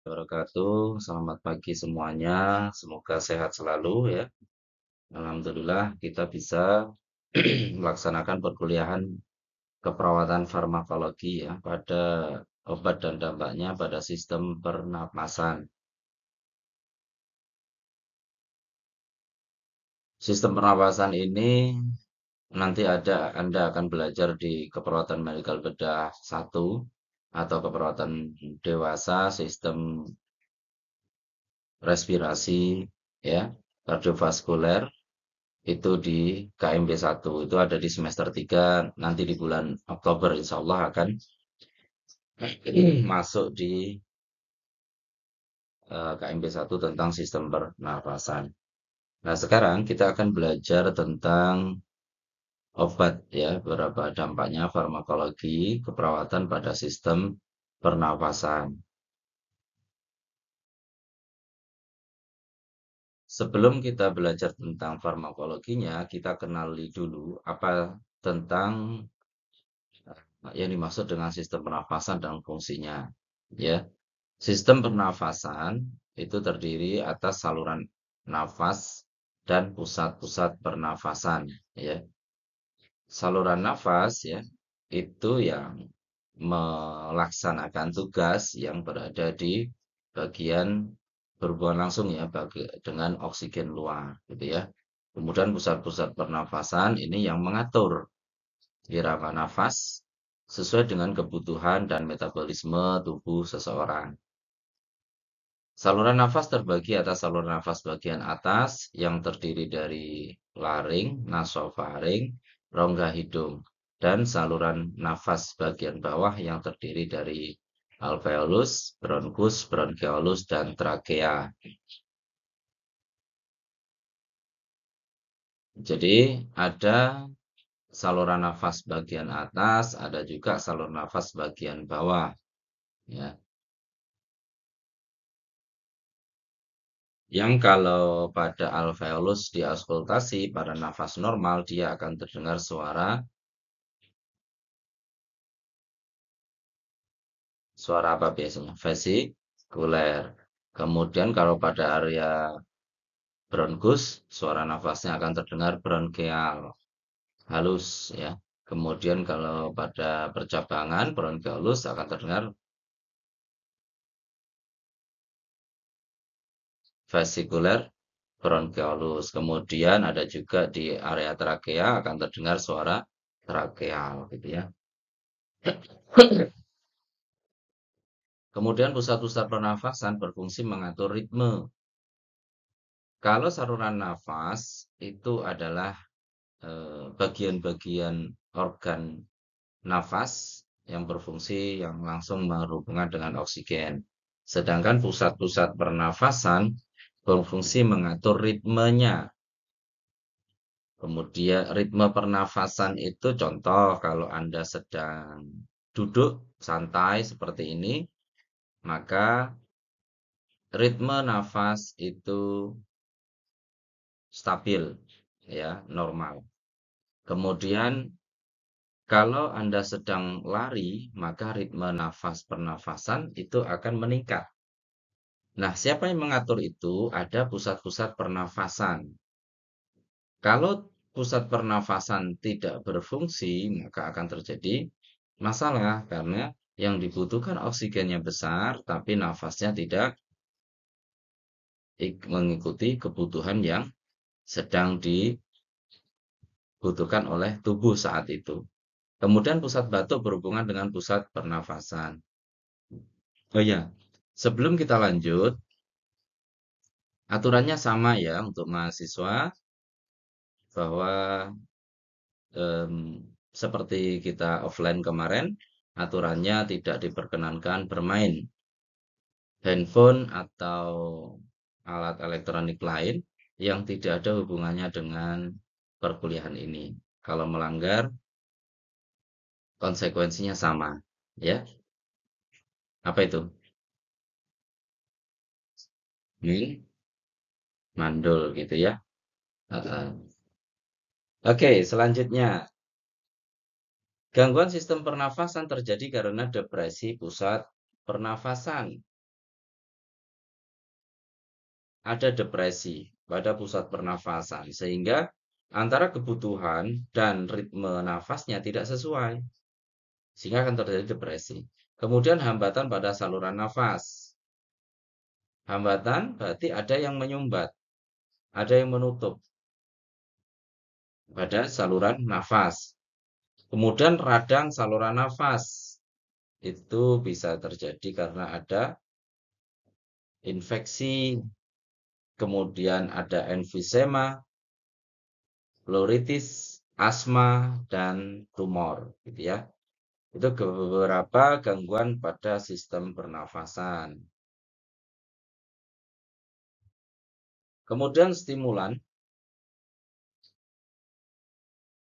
Wabarakatuh. Selamat pagi semuanya. Semoga sehat selalu ya. Alhamdulillah kita bisa melaksanakan perkuliahan keperawatan farmakologi ya pada obat dan dampaknya pada sistem pernapasan. Sistem pernapasan ini nanti Anda akan belajar di keperawatan medikal bedah 1 atau keperawatan dewasa sistem respirasi ya, kardiovaskuler itu di KMB 1 itu ada di semester 3 nanti di bulan Oktober insya Allah akan masuk di KMB 1 tentang sistem pernapasan. Nah, sekarang kita akan belajar tentang obat ya, beberapa dampaknya farmakologi keperawatan pada sistem pernapasan. Sebelum kita belajar tentang farmakologinya, kita kenali dulu apa tentang yang dimaksud dengan sistem pernafasan dan fungsinya. Ya, sistem pernafasan itu terdiri atas saluran nafas dan pusat-pusat pernafasan. Ya, saluran nafas ya itu yang melaksanakan tugas yang berada di bagian berhubungan langsung ya dengan oksigen luar, gitu ya. Kemudian pusat-pusat pernafasan ini yang mengatur irama nafas sesuai dengan kebutuhan dan metabolisme tubuh seseorang. Saluran nafas terbagi atas saluran nafas bagian atas yang terdiri dari laring, nasofaring, rongga hidung, dan saluran nafas bagian bawah yang terdiri dari alveolus, bronkus, bronkeolus, dan trakea. Jadi ada saluran nafas bagian atas, ada juga saluran nafas bagian bawah. Ya. Yang kalau pada alveolus diauskultasi pada nafas normal dia akan terdengar suara apa biasanya? Vesikuler. Kemudian kalau pada area bronkus suara nafasnya akan terdengar bronkeal, halus ya. Kemudian kalau pada percabangan bronkeolus akan terdengar vesikuler bronkeolus. Kemudian ada juga di area trakea akan terdengar suara trakeal gitu ya. Kemudian pusat-pusat pernafasan berfungsi mengatur ritme. Kalau saluran nafas itu adalah bagian-bagian organ nafas yang berfungsi yang langsung berhubungan dengan oksigen. Sedangkan pusat-pusat pernafasan berfungsi mengatur ritmenya. Kemudian ritme pernafasan itu contoh kalau Anda sedang duduk santai seperti ini, maka ritme nafas itu stabil, ya, normal. Kemudian kalau Anda sedang lari, maka ritme nafas pernafasan itu akan meningkat. Nah, siapa yang mengatur itu? Ada pusat-pusat pernafasan. Kalau pusat pernafasan tidak berfungsi, maka akan terjadi masalah karena yang dibutuhkan oksigennya besar, tapi nafasnya tidak mengikuti kebutuhan yang sedang dibutuhkan oleh tubuh saat itu. Kemudian pusat batuk berhubungan dengan pusat pernafasan. Oh ya, sebelum kita lanjut, aturannya sama ya untuk mahasiswa bahwa em, seperti kita offline kemarin, aturannya tidak diperkenankan bermain handphone atau alat elektronik lain yang tidak ada hubungannya dengan perkuliahan ini. Kalau melanggar, konsekuensinya sama, ya. Apa itu? Mandul gitu ya. Heeh. Oke, selanjutnya. Gangguan sistem pernafasan terjadi karena depresi pusat pernafasan. ada depresi pada pusat pernafasan, sehingga antara kebutuhan dan ritme nafasnya tidak sesuai, sehingga akan terjadi depresi. Kemudian hambatan pada saluran nafas. Hambatan berarti ada yang menyumbat, ada yang menutup pada saluran nafas. Kemudian radang saluran nafas. Itu bisa terjadi karena ada infeksi, kemudian ada emfisema, pleuritis, asma, dan tumor, gitu ya. Itu beberapa gangguan pada sistem pernafasan. Kemudian stimulan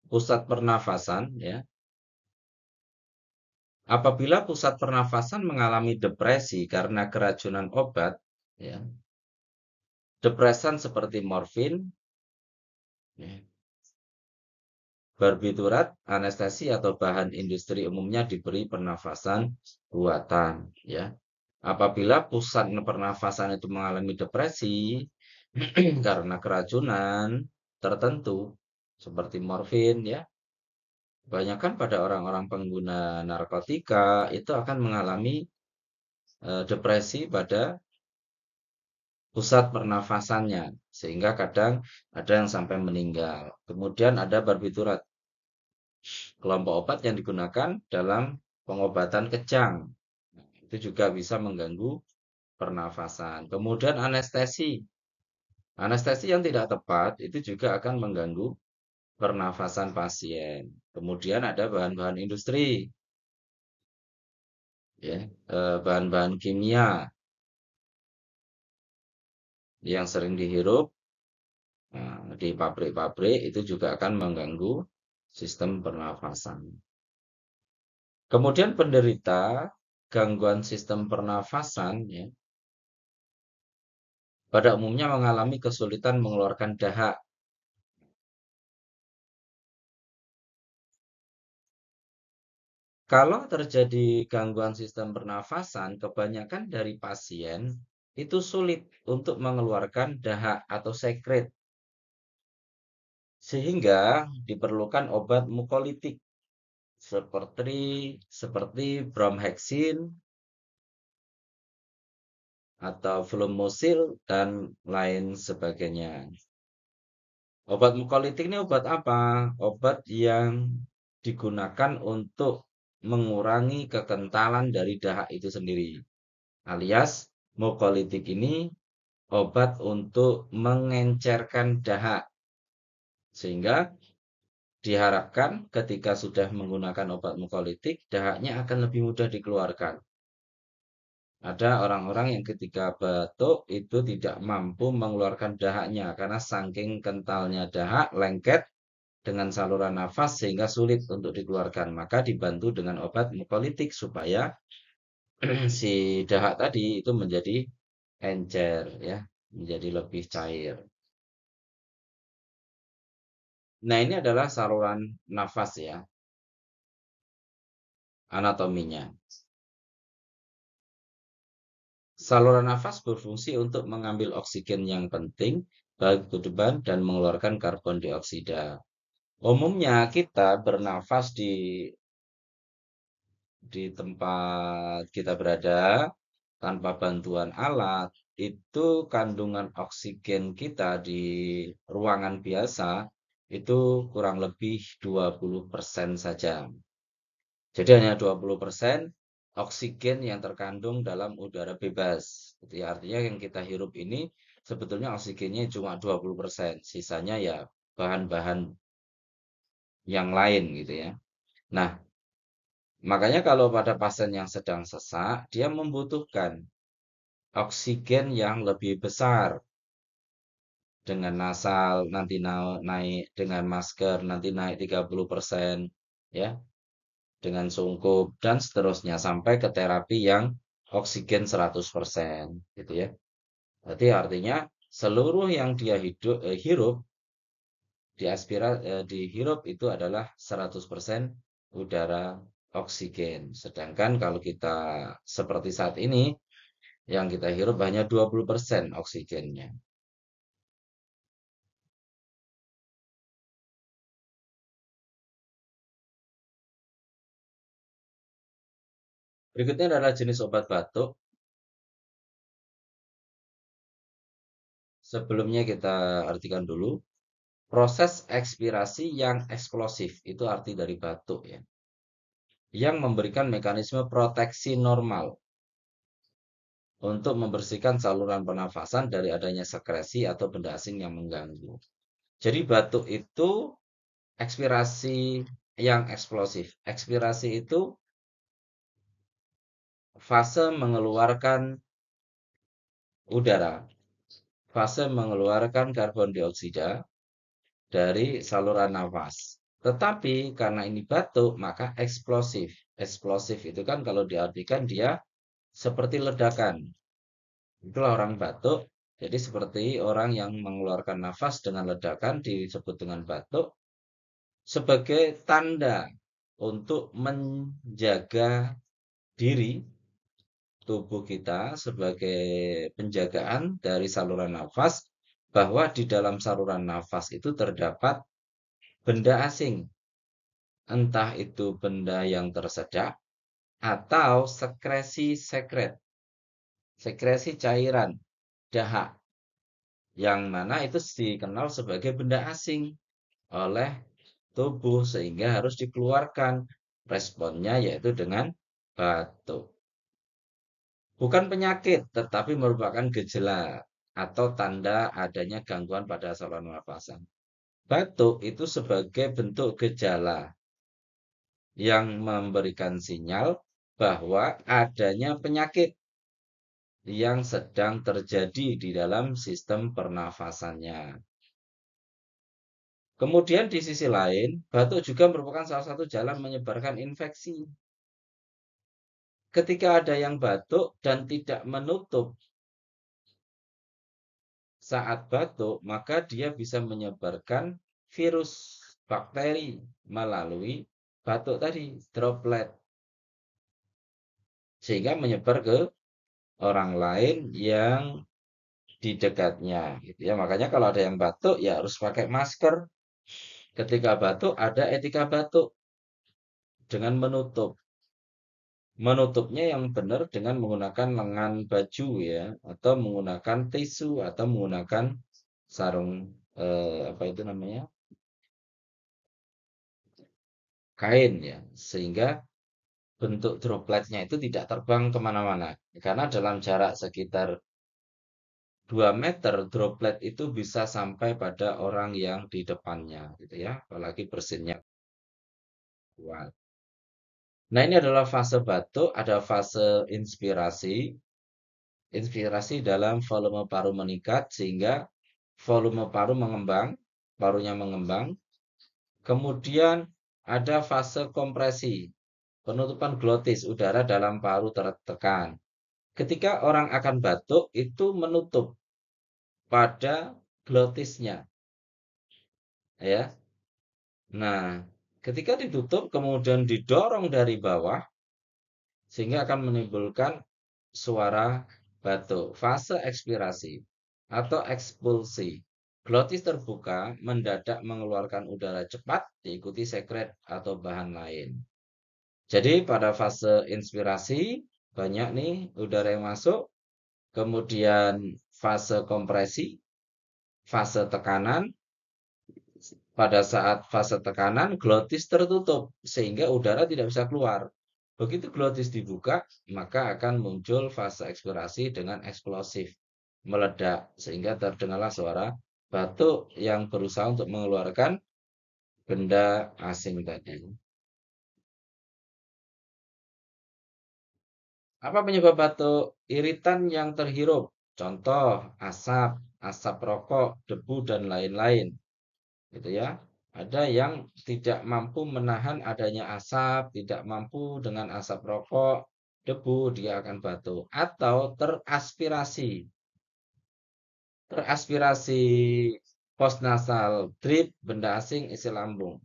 pusat pernafasan, ya. Apabila pusat pernafasan mengalami depresi karena keracunan obat, ya, depresan seperti morfin, ya, barbiturat, anestesi atau bahan industri umumnya diberi pernafasan buatan, ya. Apabila pusat pernafasan itu mengalami depresi karena keracunan tertentu seperti morfin, ya, kebanyakan pada orang-orang pengguna narkotika itu akan mengalami depresi pada pusat pernafasannya, sehingga kadang ada yang sampai meninggal. Kemudian ada barbiturat, kelompok obat yang digunakan dalam pengobatan kejang. Itu juga bisa mengganggu pernafasan. Kemudian anestesi. Anestesi yang tidak tepat itu juga akan mengganggu pernafasan pasien. Kemudian ada bahan-bahan industri, ya, bahan-bahan kimia yang sering dihirup di pabrik-pabrik itu juga akan mengganggu sistem pernafasan. Kemudian penderita gangguan sistem pernafasan, ya, pada umumnya mengalami kesulitan mengeluarkan dahak. Kalau terjadi gangguan sistem pernafasan, kebanyakan dari pasien itu sulit untuk mengeluarkan dahak atau sekret, sehingga diperlukan obat mukolitik seperti seperti bromheksin atau flumosil dan lain sebagainya. Obat mukolitik ini obat apa? Obat yang digunakan untuk mengurangi kekentalan dari dahak itu sendiri. Alias mukolitik ini obat untuk mengencerkan dahak. Sehingga diharapkan ketika sudah menggunakan obat mukolitik, dahaknya akan lebih mudah dikeluarkan. Ada orang-orang yang ketika batuk itu tidak mampu mengeluarkan dahaknya karena saking kentalnya dahak lengket dengan saluran nafas sehingga sulit untuk dikeluarkan. Maka dibantu dengan obat mukolitik supaya si dahak tadi itu menjadi encer, ya, menjadi lebih cair. Nah, ini adalah saluran nafas, ya, anatominya. Saluran nafas berfungsi untuk mengambil oksigen yang penting baik ke depan dan mengeluarkan karbon dioksida. Umumnya kita bernafas di tempat kita berada tanpa bantuan alat, itu kandungan oksigen kita di ruangan biasa itu kurang lebih 20% saja. Jadi hanya 20% oksigen yang terkandung dalam udara bebas. Jadi artinya yang kita hirup ini sebetulnya oksigennya cuma 20%. Sisanya ya bahan-bahan yang lain gitu ya. Nah, makanya kalau pada pasien yang sedang sesak, dia membutuhkan oksigen yang lebih besar dengan nasal nanti naik dengan masker nanti naik 30%, ya, dengan sungkup dan seterusnya sampai ke terapi yang oksigen 100% gitu ya. Berarti artinya seluruh yang dia hirup dihirup itu adalah 100% udara oksigen. Sedangkan kalau kita seperti saat ini Yang kita hirup hanya 20% oksigennya. Berikutnya adalah jenis obat batuk. Sebelumnya kita artikan dulu. Proses ekspirasi yang eksplosif, itu arti dari batuk ya. Yang memberikan mekanisme proteksi normal untuk membersihkan saluran pernafasan dari adanya sekresi atau benda asing yang mengganggu. Jadi batuk itu ekspirasi yang eksplosif. Ekspirasi itu fase mengeluarkan udara, fase mengeluarkan karbon dioksida dari saluran nafas. Tetapi karena ini batuk, maka eksplosif. Eksplosif itu kan kalau diartikan dia seperti ledakan. Itulah orang batuk. Jadi seperti orang yang mengeluarkan nafas dengan ledakan disebut dengan batuk sebagai tanda untuk menjaga diri tubuh kita sebagai penjagaan dari saluran nafas bahwa di dalam saluran nafas itu terdapat benda asing, entah itu benda yang tersedak atau sekresi sekret, sekresi cairan, dahak, yang mana itu dikenal sebagai benda asing oleh tubuh sehingga harus dikeluarkan. Responnya yaitu dengan batuk. Bukan penyakit, tetapi merupakan gejala atau tanda adanya gangguan pada saluran pernafasan. Batuk itu sebagai bentuk gejala yang memberikan sinyal bahwa adanya penyakit yang sedang terjadi di dalam sistem pernafasannya. Kemudian di sisi lain, batuk juga merupakan salah satu jalan menyebarkan infeksi. Ketika ada yang batuk dan tidak menutup saat batuk, maka dia bisa menyebarkan virus, bakteri melalui batuk tadi, droplet. Sehingga menyebar ke orang lain yang di dekatnya gitu ya. Makanya kalau ada yang batuk ya harus pakai masker. Ketika batuk ada etika batuk dengan menutup. Menutupnya yang benar dengan menggunakan lengan baju ya, atau menggunakan tisu atau menggunakan sarung apa itu namanya? Kain ya, sehingga bentuk dropletnya itu tidak terbang kemana-mana. Karena dalam jarak sekitar 2 meter droplet itu bisa sampai pada orang yang di depannya gitu ya, apalagi bersinnya kuat. Nah, ini adalah fase batuk, ada fase inspirasi. Inspirasi dalam volume paru meningkat sehingga volume paru mengembang, parunya mengembang. Kemudian ada fase kompresi, penutupan glotis, udara dalam paru tertekan. Ketika orang akan batuk, itu menutup pada glotisnya, ya. Nah, ketika ditutup kemudian didorong dari bawah sehingga akan menimbulkan suara batuk. Fase ekspirasi atau ekspulsi. Glotis terbuka mendadak mengeluarkan udara cepat diikuti sekret atau bahan lain. Jadi pada fase inspirasi banyak nih udara yang masuk, kemudian fase kompresi, fase tekanan. Pada saat fase tekanan, glotis tertutup sehingga udara tidak bisa keluar. Begitu glotis dibuka, maka akan muncul fase ekspirasi dengan eksplosif, meledak, sehingga terdengarlah suara batuk yang berusaha untuk mengeluarkan benda asing tadi. Apa penyebab batuk? Iritan yang terhirup, contoh asap, asap rokok, debu, dan lain-lain. Gitu ya. Ada yang tidak mampu menahan adanya asap, tidak mampu dengan asap rokok, debu, dia akan batuk. Atau teraspirasi. Teraspirasi postnasal drip, benda asing, isi lambung.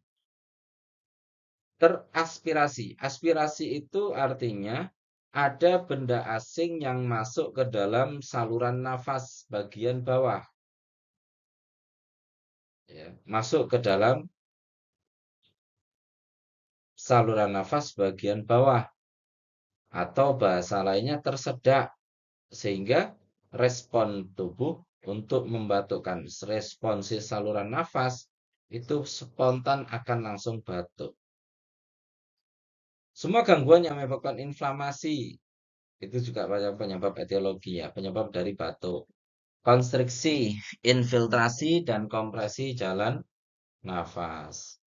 Teraspirasi. Aspirasi itu artinya ada benda asing yang masuk ke dalam saluran nafas bagian bawah. Ya, masuk ke dalam saluran nafas bagian bawah. Atau bahasa lainnya tersedak. Sehingga respon tubuh untuk membatukkan responsi saluran nafas itu spontan akan langsung batuk. Semua gangguan yang menyebabkan inflamasi itu juga penyebab etiologi ya, penyebab dari batuk. Konstriksi, infiltrasi, dan kompresi jalan nafas.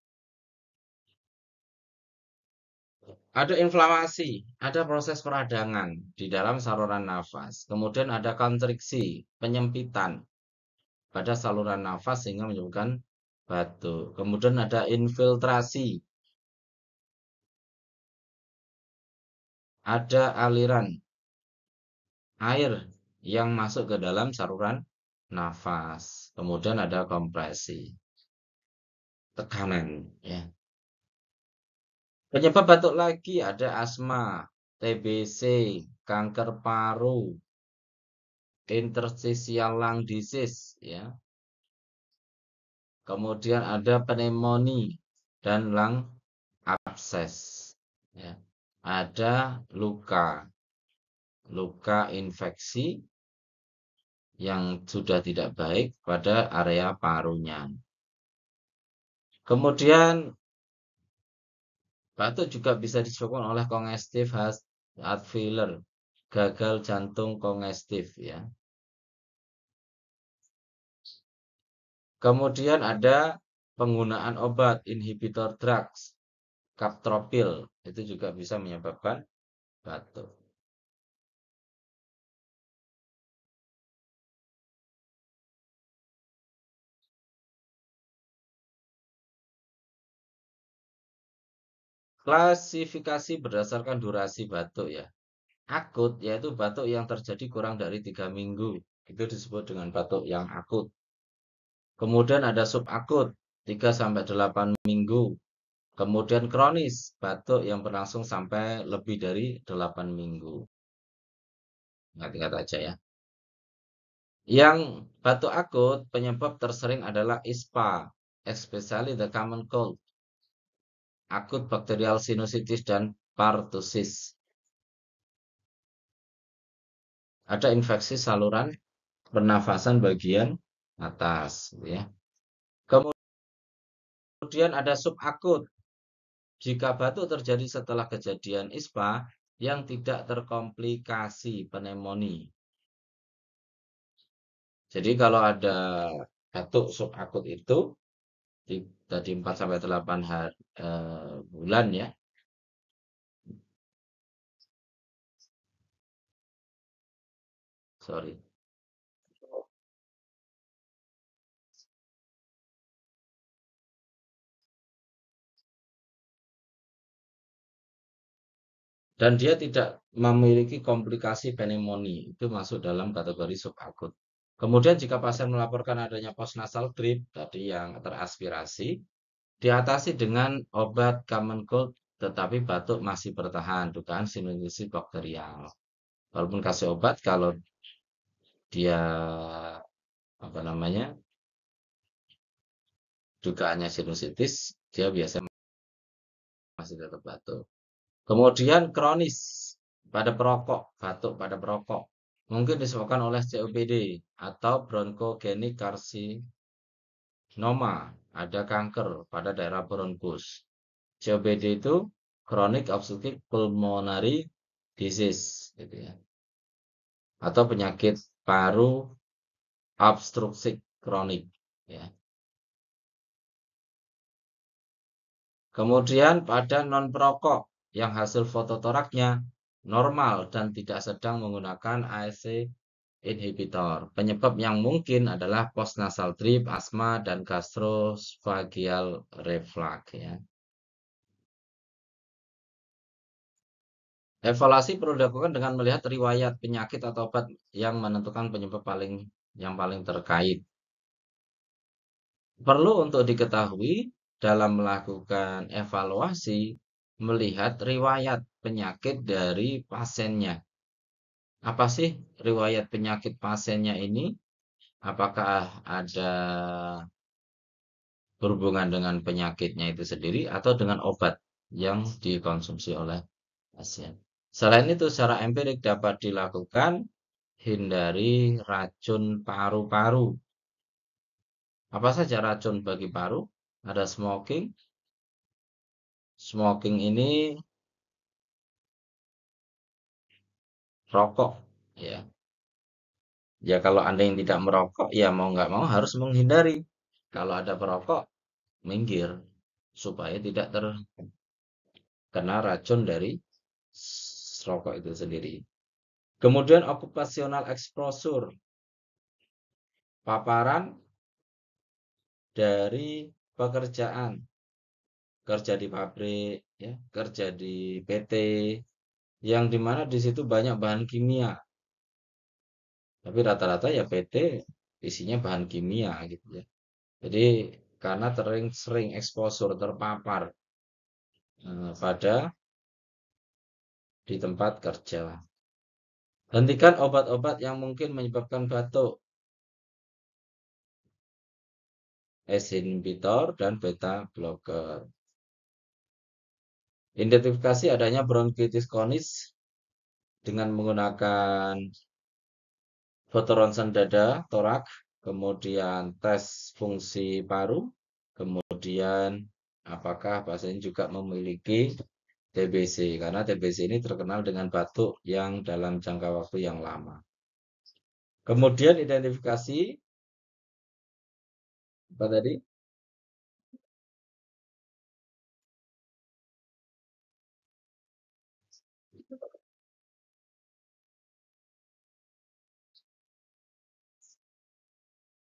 Ada inflamasi, ada proses peradangan di dalam saluran nafas. Kemudian ada konstriksi, penyempitan pada saluran nafas sehingga menyebabkan batuk. Kemudian ada infiltrasi, ada aliran air yang masuk ke dalam saluran nafas. Kemudian ada kompresi, tekanan. Ya. Penyebab batuk lagi ada asma, TBC, kanker paru, interstitial lung disease, ya. Kemudian ada pneumonia dan lung abses. Ya. Ada luka infeksi yang sudah tidak baik pada area parunya. Kemudian batuk juga bisa disebabkan oleh congestive heart failure, gagal jantung kongestif ya. Kemudian ada penggunaan obat inhibitor drugs, captropil, itu juga bisa menyebabkan batuk. Klasifikasi berdasarkan durasi batuk ya. Akut yaitu batuk yang terjadi kurang dari 3 minggu. Itu disebut dengan batuk yang akut. Kemudian ada subakut 3-8 minggu. Kemudian kronis, batuk yang berlangsung sampai lebih dari 8 minggu. Ingat-ingat aja ya. Yang batuk akut penyebab tersering adalah ISPA, especially the common cold, akut bacterial sinusitis dan pertussis. Ada infeksi saluran pernafasan bagian atas, ya. Kemudian ada subakut. Jika batuk terjadi setelah kejadian ISPA yang tidak terkomplikasi pneumonia. Jadi kalau ada batuk subakut itu tadi 4-8 bulan ya. Sorry. Dan dia tidak memiliki komplikasi pneumonia, itu masuk dalam kategori subakut. Kemudian jika pasien melaporkan adanya postnasal drip tadi yang teraspirasi, diatasi dengan obat common cold tetapi batuk masih bertahan, dugaan sinusitis bakterial. Walaupun kasih obat, kalau dia dugaannya sinusitis, dia biasanya masih tetap batuk. Kemudian kronis pada perokok, batuk pada perokok. Mungkin disebabkan oleh COPD atau bronchogenic carcinoma, ada kanker pada daerah bronkus. COPD itu chronic obstructive pulmonary disease gitu ya. Atau penyakit paru obstruksi kronik ya. Kemudian pada non perokok yang hasil fototoraknya normal dan tidak sedang menggunakan ACE inhibitor. Penyebab yang mungkin adalah postnasal drip, asma, dan gastroesophageal reflux ya. Evaluasi perlu dilakukan dengan melihat riwayat penyakit atau obat yang menentukan penyebab yang paling terkait. Perlu untuk diketahui dalam melakukan evaluasi, melihat riwayat penyakit dari pasiennya. Apa sih riwayat penyakit pasiennya ini? Apakah ada berhubungan dengan penyakitnya itu sendiri atau dengan obat yang dikonsumsi oleh pasien. Selain itu, secara empirik dapat dilakukan hindari racun paru-paru. Apa saja racun bagi paru? Ada smoking. Smoking ini rokok, ya. Ya kalau Anda yang tidak merokok, ya mau nggak mau harus menghindari. Kalau ada perokok, minggir supaya tidak terkena racun dari rokok itu sendiri. Kemudian occupational exposure, paparan dari pekerjaan, kerja di pabrik, ya, kerja di PT, yang dimana di situ banyak bahan kimia. Tapi rata-rata ya PT isinya bahan kimia gitu ya. Jadi karena sering exposure terpapar pada di tempat kerja. Hentikan obat-obat yang mungkin menyebabkan batuk, ACE inhibitor dan beta blocker. Identifikasi adanya bronkitis kronis dengan menggunakan foto ronsen dada, torak, kemudian tes fungsi paru, kemudian apakah pasien juga memiliki TBC, karena TBC ini terkenal dengan batuk yang dalam jangka waktu yang lama. Kemudian identifikasi, apa tadi?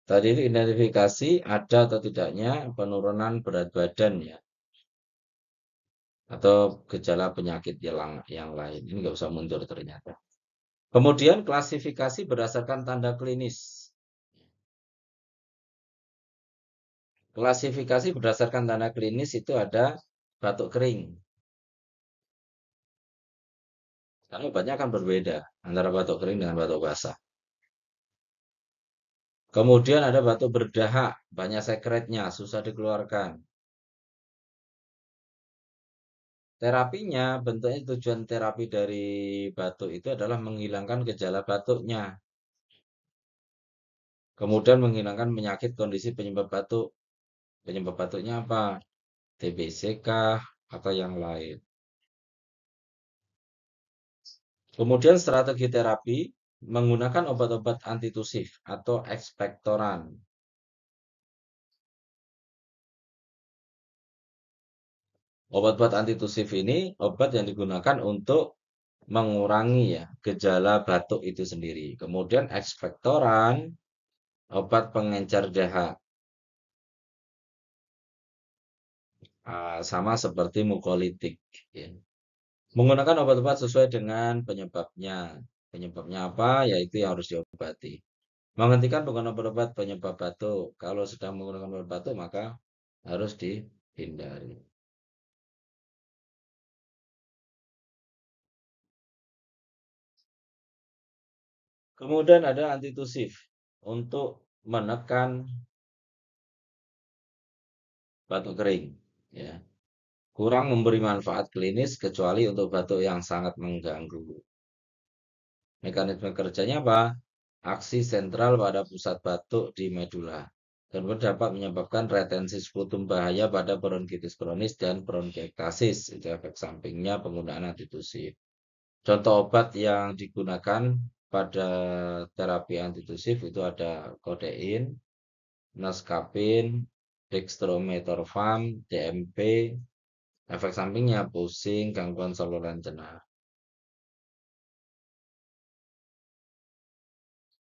Tadi itu identifikasi ada atau tidaknya penurunan berat badan ya, atau gejala penyakit yang lain. Ini nggak usah mundur ternyata. Kemudian klasifikasi berdasarkan tanda klinis. Klasifikasi berdasarkan tanda klinis itu ada batuk kering. Karena obatnya akan berbeda antara batuk kering dengan batuk basah. Kemudian ada batuk berdahak, banyak sekretnya, susah dikeluarkan. Terapinya, bentuknya tujuan terapi dari batuk itu adalah menghilangkan gejala batuknya. Kemudian menghilangkan penyakit kondisi penyebab batuk. Penyebab batuknya apa? TBC kah? Atau yang lain. Kemudian strategi terapi menggunakan obat-obat antitusif atau ekspektoran. Obat-obat antitusif ini obat yang digunakan untuk mengurangi ya gejala batuk itu sendiri. Kemudian ekspektoran, obat pengencer dahak. Sama seperti mukolitik. Ya. Menggunakan obat-obat sesuai dengan penyebabnya. Penyebabnya apa? Yaitu yang harus diobati. Menghentikan penggunaan obat-obat penyebab batuk. Kalau sedang menggunakan obat batuk, maka harus dihindari. Kemudian ada antitusif untuk menekan batuk kering. Ya. Kurang memberi manfaat klinis kecuali untuk batuk yang sangat mengganggu. Mekanisme kerjanya apa? Aksi sentral pada pusat batuk di medula dan dapat menyebabkan retensi sputum bahaya pada bronkitis kronis dan bronkiektasis. Itu efek sampingnya penggunaan antitusif. Contoh obat yang digunakan pada terapi antitusif itu ada kodein, noscapin, dextromethorphan, DMP. Efek sampingnya pusing, gangguan saluran cerna.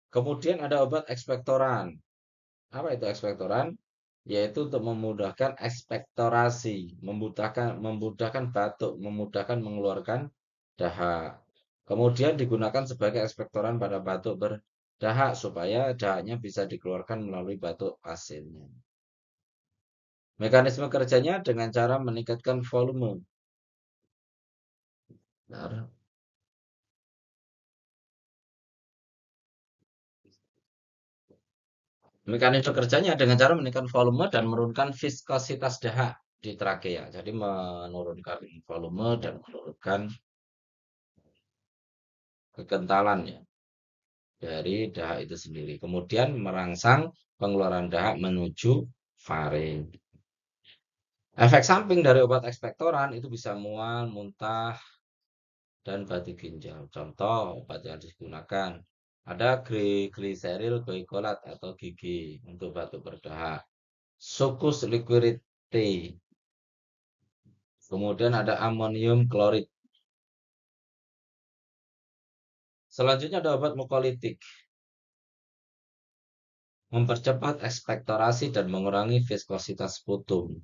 Kemudian ada obat ekspektoran. Apa itu ekspektoran? Yaitu untuk memudahkan ekspektorasi, memudahkan batuk, memudahkan mengeluarkan dahak. Kemudian digunakan sebagai ekspektoran pada batuk berdahak supaya dahaknya bisa dikeluarkan melalui batuk pasiennya. Mekanisme kerjanya dengan cara meningkatkan volume. Benar. Mekanisme kerjanya dengan cara menaikkan volume dan menurunkan viskositas dahak di trakea. Jadi menurunkan volume dan menurunkan kekentalan ya dari dahak itu sendiri. Kemudian merangsang pengeluaran dahak menuju faring. Efek samping dari obat ekspektoran itu bisa mual, muntah, dan batu ginjal. Contoh obat yang digunakan ada gliseril goikolat atau GG untuk batuk berdahak. Succus liquidity. Kemudian ada amonium klorid. Selanjutnya ada obat mukolitik. Mempercepat ekspektorasi dan mengurangi viskositas sputum.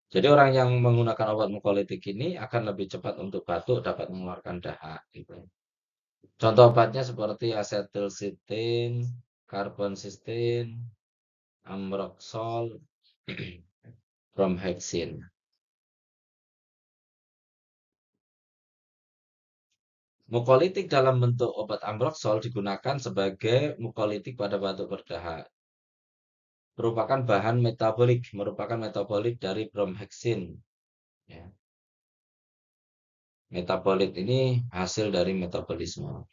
Jadi orang yang menggunakan obat mukolitik ini akan lebih cepat untuk batuk, dapat mengeluarkan dahak. Gitu. Contoh obatnya seperti asetilsitin, karbonsistein, ambroxol, bromhexin. Mukolitik dalam bentuk obat ambroxol digunakan sebagai mukolitik pada batuk berdahak. Merupakan metabolik dari bromhexin. Ya. Metabolit ini hasil dari metabolisme.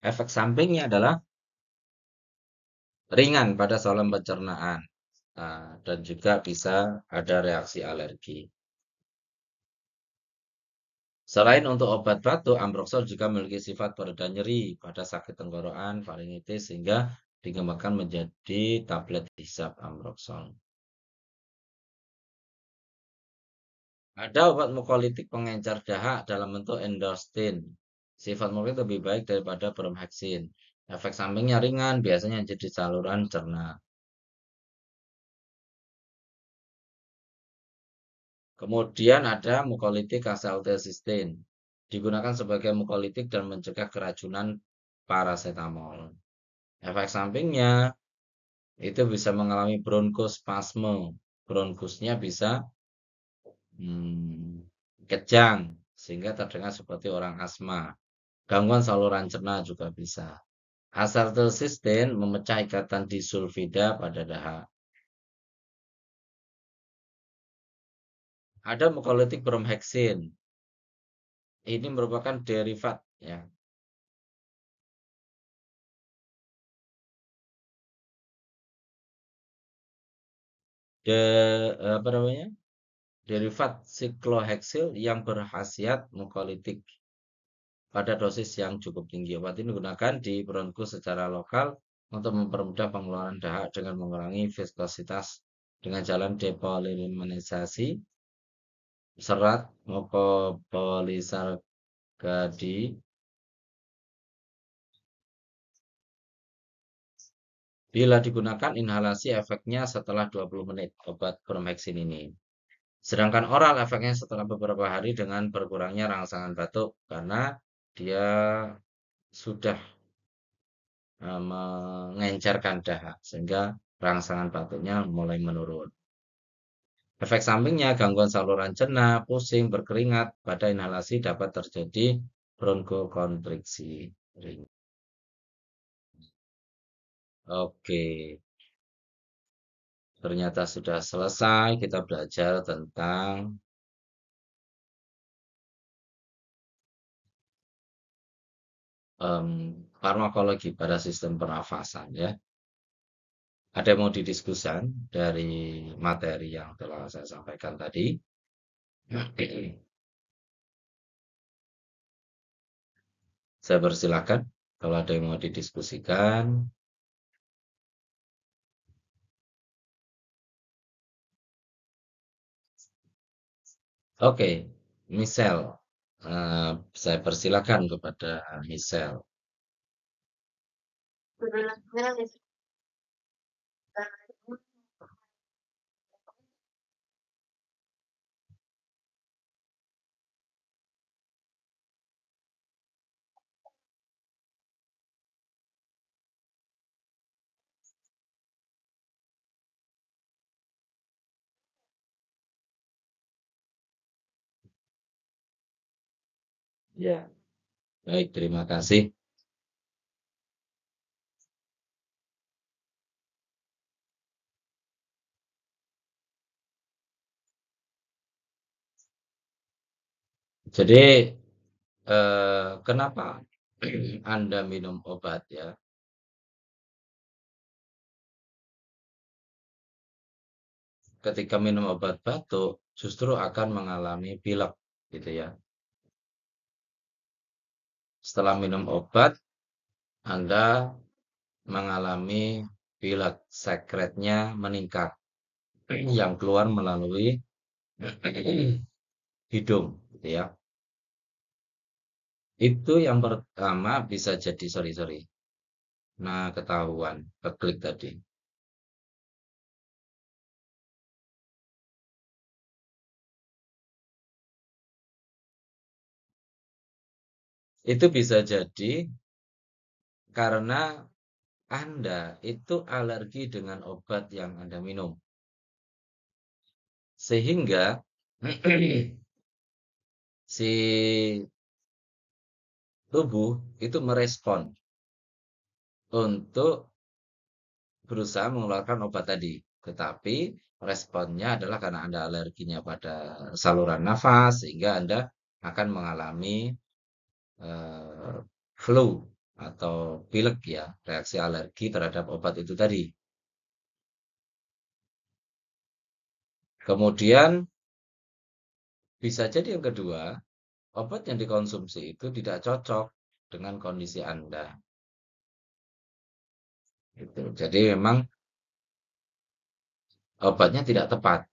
Efek sampingnya adalah ringan pada saluran pencernaan. Dan juga bisa ada reaksi alergi. Selain untuk obat batuk, ambroxol juga memiliki sifat pereda nyeri pada sakit tenggorokan, faringitis, sehingga dikembangkan menjadi tablet hisap ambroxol. Ada obat mukolitik pengencer dahak dalam bentuk endostin. Sifat mukolitik lebih baik daripada bromhexin. Efek sampingnya ringan, biasanya jadi saluran cerna. Kemudian ada mukolitik acetylcysteine. Digunakan sebagai mukolitik dan mencegah keracunan paracetamol. Efek sampingnya itu bisa mengalami bronkospasme. Bronkusnya bisa kejang sehingga terdengar seperti orang asma. Gangguan saluran cerna juga bisa. Acetylcysteine memecah ikatan disulfida pada dahak. Ada mukolitik bromhexin. Ini merupakan derivat ya. Apa namanya? Derivat sikloheksil yang berkhasiat mukolitik pada dosis yang cukup tinggi. Obat ini digunakan di bronkus secara lokal untuk mempermudah pengeluaran dahak dengan mengurangi viskositas dengan jalan depolimerisasi serat mukopolisargadi. Bila digunakan inhalasi efeknya setelah 20 menit obat bromhexin ini. Sedangkan oral efeknya setelah beberapa hari dengan berkurangnya rangsangan batuk karena dia sudah mengencerkan dahak sehingga rangsangan batuknya mulai menurun. Efek sampingnya gangguan saluran cerna, pusing, berkeringat pada inhalasi dapat terjadi bronkokonstriksi. Oke, ternyata sudah selesai kita belajar tentang farmakologi pada sistem pernafasan ya. Ada yang mau didiskusikan dari materi yang telah saya sampaikan tadi? Saya persilakan kalau ada yang mau didiskusikan. Oke, Misel, saya persilakan kepada Misel. Ya, baik, terima kasih. Jadi, kenapa Anda minum obat ya? Ketika minum obat batuk, justru akan mengalami pilek, gitu ya. Setelah minum obat, Anda mengalami pilek, sekretnya meningkat, yang keluar melalui hidung, gitu ya. Itu yang pertama bisa jadi sorry sorry. Nah, ketahuan, keklik tadi. Itu bisa jadi karena Anda itu alergi dengan obat yang Anda minum. Sehingga si tubuh itu merespon untuk berusaha mengeluarkan obat tadi. Tetapi responnya adalah karena Anda alerginya pada saluran nafas, sehingga Anda akan mengalami eh, flu atau pilek ya, reaksi alergi terhadap obat itu tadi. Kemudian bisa jadi yang kedua, obat yang dikonsumsi itu tidak cocok dengan kondisi Anda. Gitu. Jadi memang obatnya tidak tepat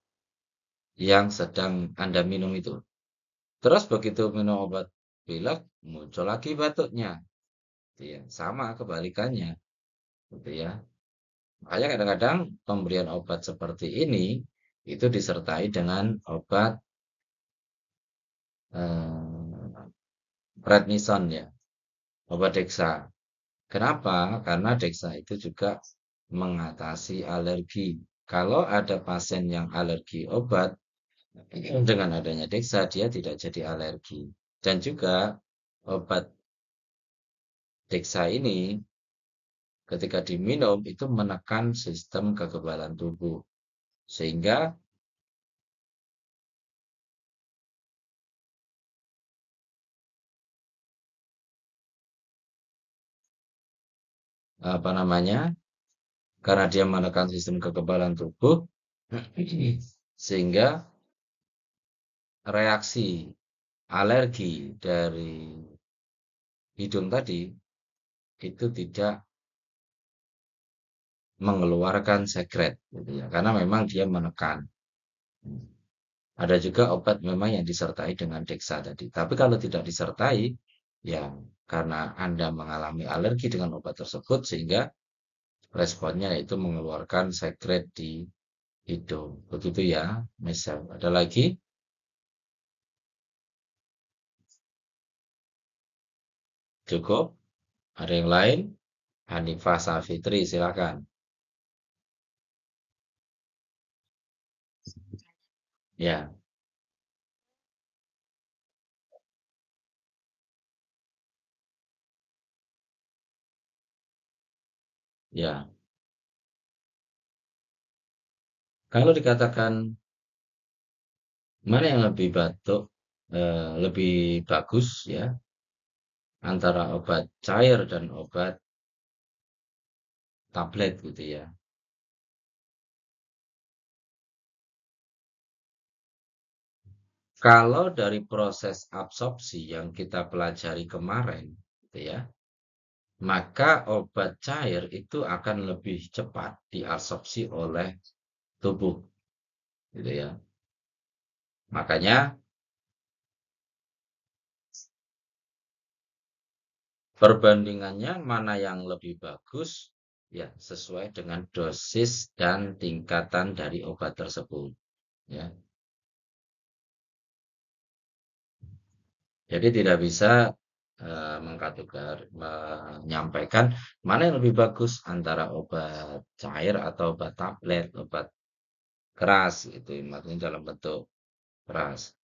yang sedang Anda minum itu. Terus begitu minum obat pilek, muncul lagi batuknya. Gitu ya. Sama kebalikannya, gitu ya. Makanya kadang-kadang pemberian obat seperti ini itu disertai dengan obat eh, prednison ya, obat Dexa. Kenapa? Karena Dexa itu juga mengatasi alergi. Kalau ada pasien yang alergi obat, dengan adanya Dexa dia tidak jadi alergi. Dan juga obat Dexa ini ketika diminum itu menekan sistem kekebalan tubuh. Sehingga apa namanya? Karena dia menekan sistem kekebalan tubuh sehingga reaksi alergi dari hidung tadi itu tidak mengeluarkan sekret gitu ya. Karena memang dia menekan. Ada juga obat memang yang disertai dengan Dexa tadi. Tapi kalau tidak disertai, ya karena Anda mengalami alergi dengan obat tersebut sehingga responnya itu mengeluarkan sekret di hidung. Begitu ya, misal. Ada lagi? Cukup? Ada yang lain? Hanifah Safitri, silakan. Ya, ya. Kalau dikatakan mana yang lebih batuk, lebih bagus ya antara obat cair dan obat tablet gitu ya. Kalau dari proses absorpsi yang kita pelajari kemarin, gitu ya, maka obat cair itu akan lebih cepat diabsorpsi oleh tubuh, gitu ya. Makanya perbandingannya mana yang lebih bagus, ya sesuai dengan dosis dan tingkatan dari obat tersebut, ya. Jadi tidak bisa menyampaikan mana yang lebih bagus antara obat cair atau obat tablet, obat keras gitu, maksudnya dalam bentuk keras.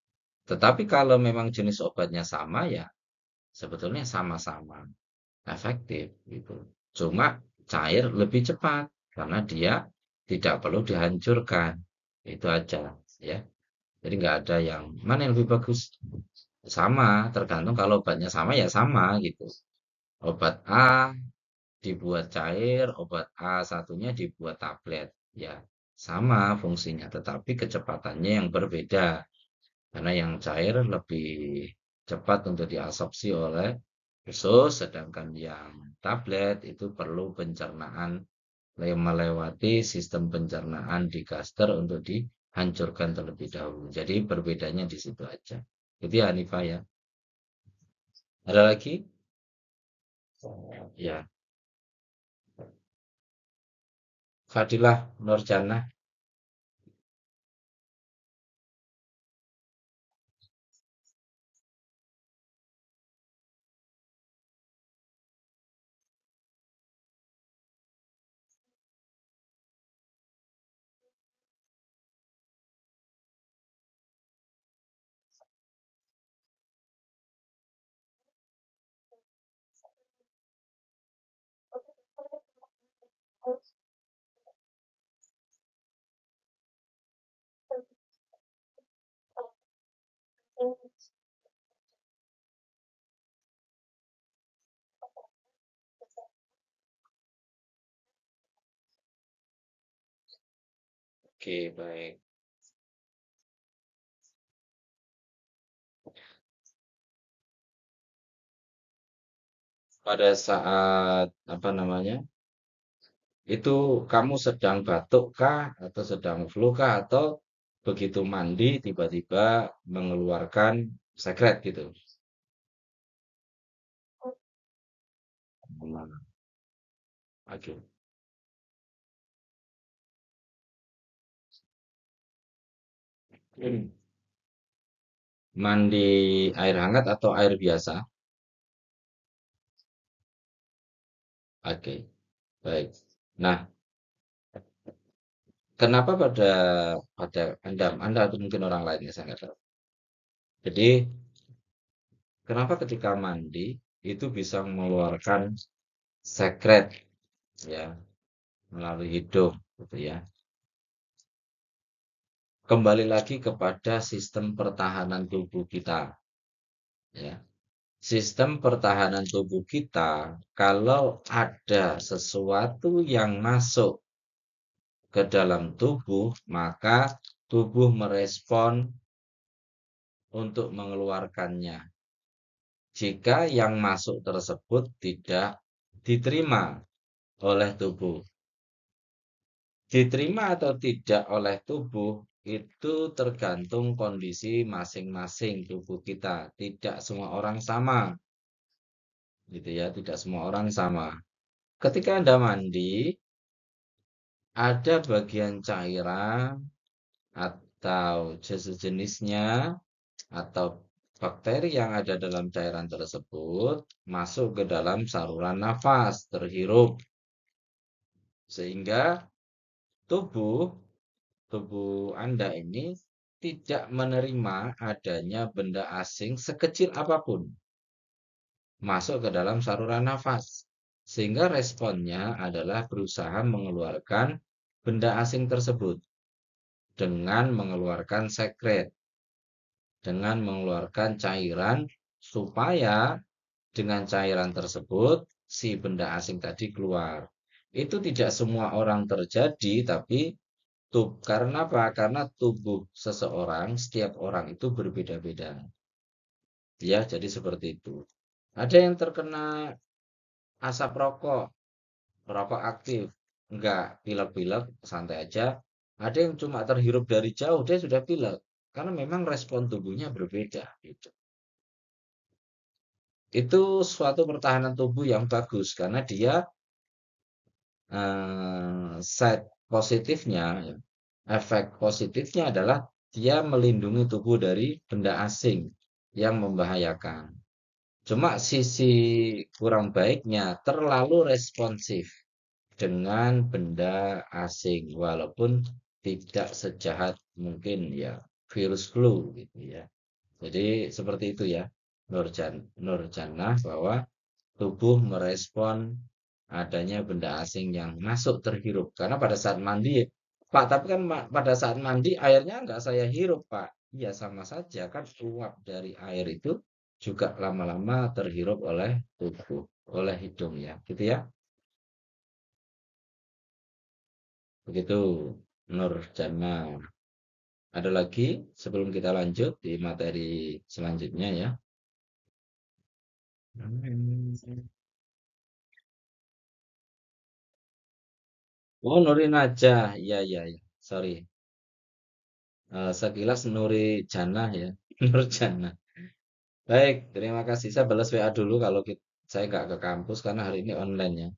Tetapi kalau memang jenis obatnya sama ya sebetulnya sama-sama efektif gitu. Cuma cair lebih cepat karena dia tidak perlu dihancurkan. Itu aja ya. Jadi nggak ada yang mana yang lebih bagus. Sama, tergantung kalau obatnya sama ya sama gitu. Obat A dibuat cair, obat A satunya dibuat tablet. Ya, sama fungsinya, tetapi kecepatannya yang berbeda. Karena yang cair lebih cepat untuk diabsorpsi oleh usus, sedangkan yang tablet itu perlu pencernaan melewati sistem pencernaan di gaster untuk dihancurkan terlebih dahulu. Jadi berbedanya di situ aja. Itu ya Hanifah ya. Ada lagi? Ya, Fadilah Nurjannah. Oke, baik. Pada saat apa namanya? Itu kamu sedang batuk kah atau sedang flu kah atau begitu mandi tiba-tiba mengeluarkan sekret gitu. Nah, oke. Hmm. Mandi air hangat atau air biasa? Oke, baik. Nah, kenapa pada pada Anda atau mungkin orang lain ya saya nggak tahu. Jadi, kenapa ketika mandi itu bisa mengeluarkan sekret ya melalui hidung gitu ya. Kembali lagi kepada sistem pertahanan tubuh kita ya. Sistem pertahanan tubuh kita kalau ada sesuatu yang masuk ke dalam tubuh, maka tubuh merespon untuk mengeluarkannya. Jika yang masuk tersebut tidak diterima oleh tubuh. Diterima atau tidak oleh tubuh itu tergantung kondisi masing-masing tubuh kita. Tidak semua orang sama, gitu ya. Tidak semua orang sama. Ketika Anda mandi, ada bagian cairan atau sejenisnya atau bakteri yang ada dalam cairan tersebut masuk ke dalam saluran nafas, terhirup sehingga tubuh tubuh Anda ini tidak menerima adanya benda asing sekecil apapun masuk ke dalam saluran nafas. Sehingga responnya adalah berusaha mengeluarkan benda asing tersebut dengan mengeluarkan sekret, dengan mengeluarkan cairan supaya dengan cairan tersebut si benda asing tadi keluar. Itu tidak semua orang terjadi, tapi karena apa? Karena tubuh seseorang, setiap orang itu berbeda-beda. Ya, jadi seperti itu. Ada yang terkena asap rokok, rokok aktif, enggak pilek-pilek, santai aja. Ada yang cuma terhirup dari jauh, dia sudah pilek. Karena memang respon tubuhnya berbeda. Gitu. Itu suatu pertahanan tubuh yang bagus, karena dia side positifnya, ya, efek positifnya adalah dia melindungi tubuh dari benda asing yang membahayakan. Cuma sisi kurang baiknya terlalu responsif dengan benda asing, walaupun tidak sejahat mungkin ya virus flu gitu ya. Jadi seperti itu ya. Nurjannah bahwa tubuh merespon adanya benda asing yang masuk terhirup. Karena pada saat mandi, Pak, tapi kan pada saat mandi airnya nggak saya hirup, Pak. Iya, sama saja kan uap dari air itu juga lama-lama terhirup oleh tubuh, oleh hidung ya, gitu ya. Begitu, Nur Jannah. Ada lagi sebelum kita lanjut di materi selanjutnya ya. Oh, Nuri Najah. Iya, iya, iya. Sorry. Sekilas Nuri Jannah ya. Nur Jannah. Baik, terima kasih. Saya balas WA dulu kalau saya nggak ke kampus karena hari ini online ya.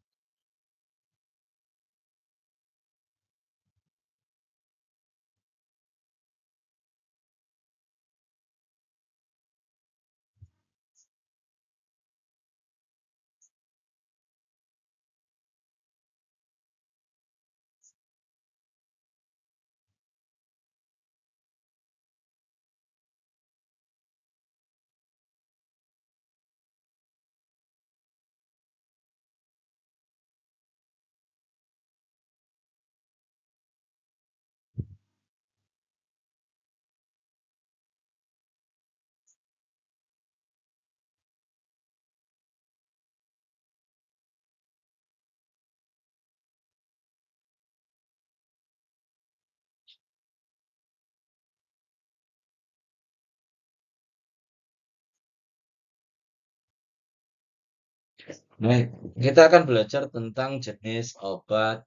Baik, kita akan belajar tentang jenis obat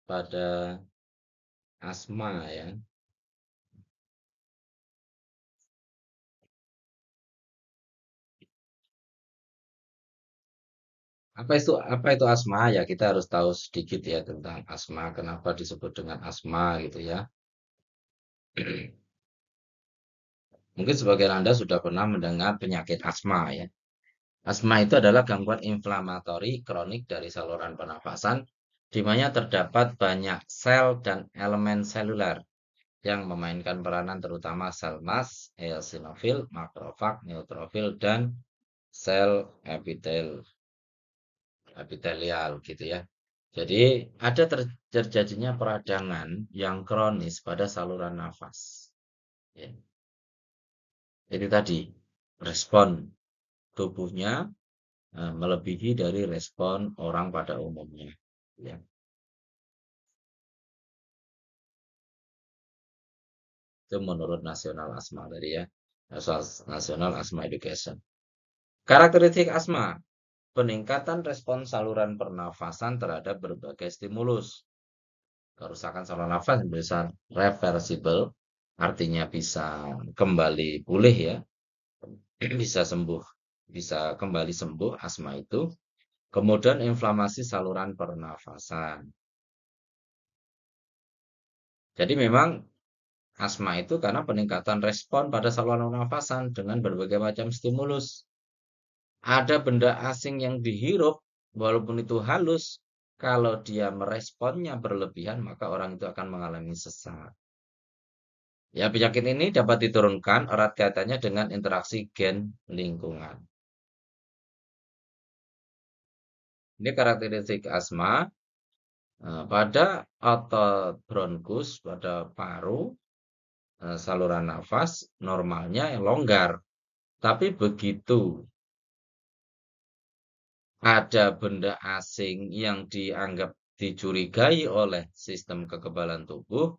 pada asma ya. Apa itu asma ya? Kita harus tahu sedikit ya tentang asma. Kenapa disebut dengan asma gitu ya? Mungkin sebagian Anda sudah pernah mendengar penyakit asma ya. Asma itu adalah gangguan inflamatori kronik dari saluran pernafasan, di mana terdapat banyak sel dan elemen seluler yang memainkan peranan terutama sel mas, eosinofil, makrofag, neutrofil, dan sel epitelial gitu ya. Jadi ada terjadinya peradangan yang kronis pada saluran nafas. Ya. Itu tadi respon tubuhnya melebihi dari respon orang pada umumnya. Ya, itu menurut Nasional Asma tadi ya. Nasional Asma Education. Karakteristik asma, peningkatan respon saluran pernafasan terhadap berbagai stimulus. Kerusakan saluran nafas bisa reversible, artinya bisa kembali pulih ya, bisa sembuh, bisa kembali sembuh asma itu. Kemudian inflamasi saluran pernafasan. Jadi memang asma itu karena peningkatan respon pada saluran pernafasan dengan berbagai macam stimulus. Ada benda asing yang dihirup, walaupun itu halus, kalau dia meresponnya berlebihan, maka orang itu akan mengalami sesak. Ya, penyakit ini dapat diturunkan erat kaitannya dengan interaksi gen lingkungan. Ini karakteristik asma pada otot bronkus, pada paru, saluran nafas normalnya yang longgar. Tapi begitu ada benda asing yang dianggap dicurigai oleh sistem kekebalan tubuh,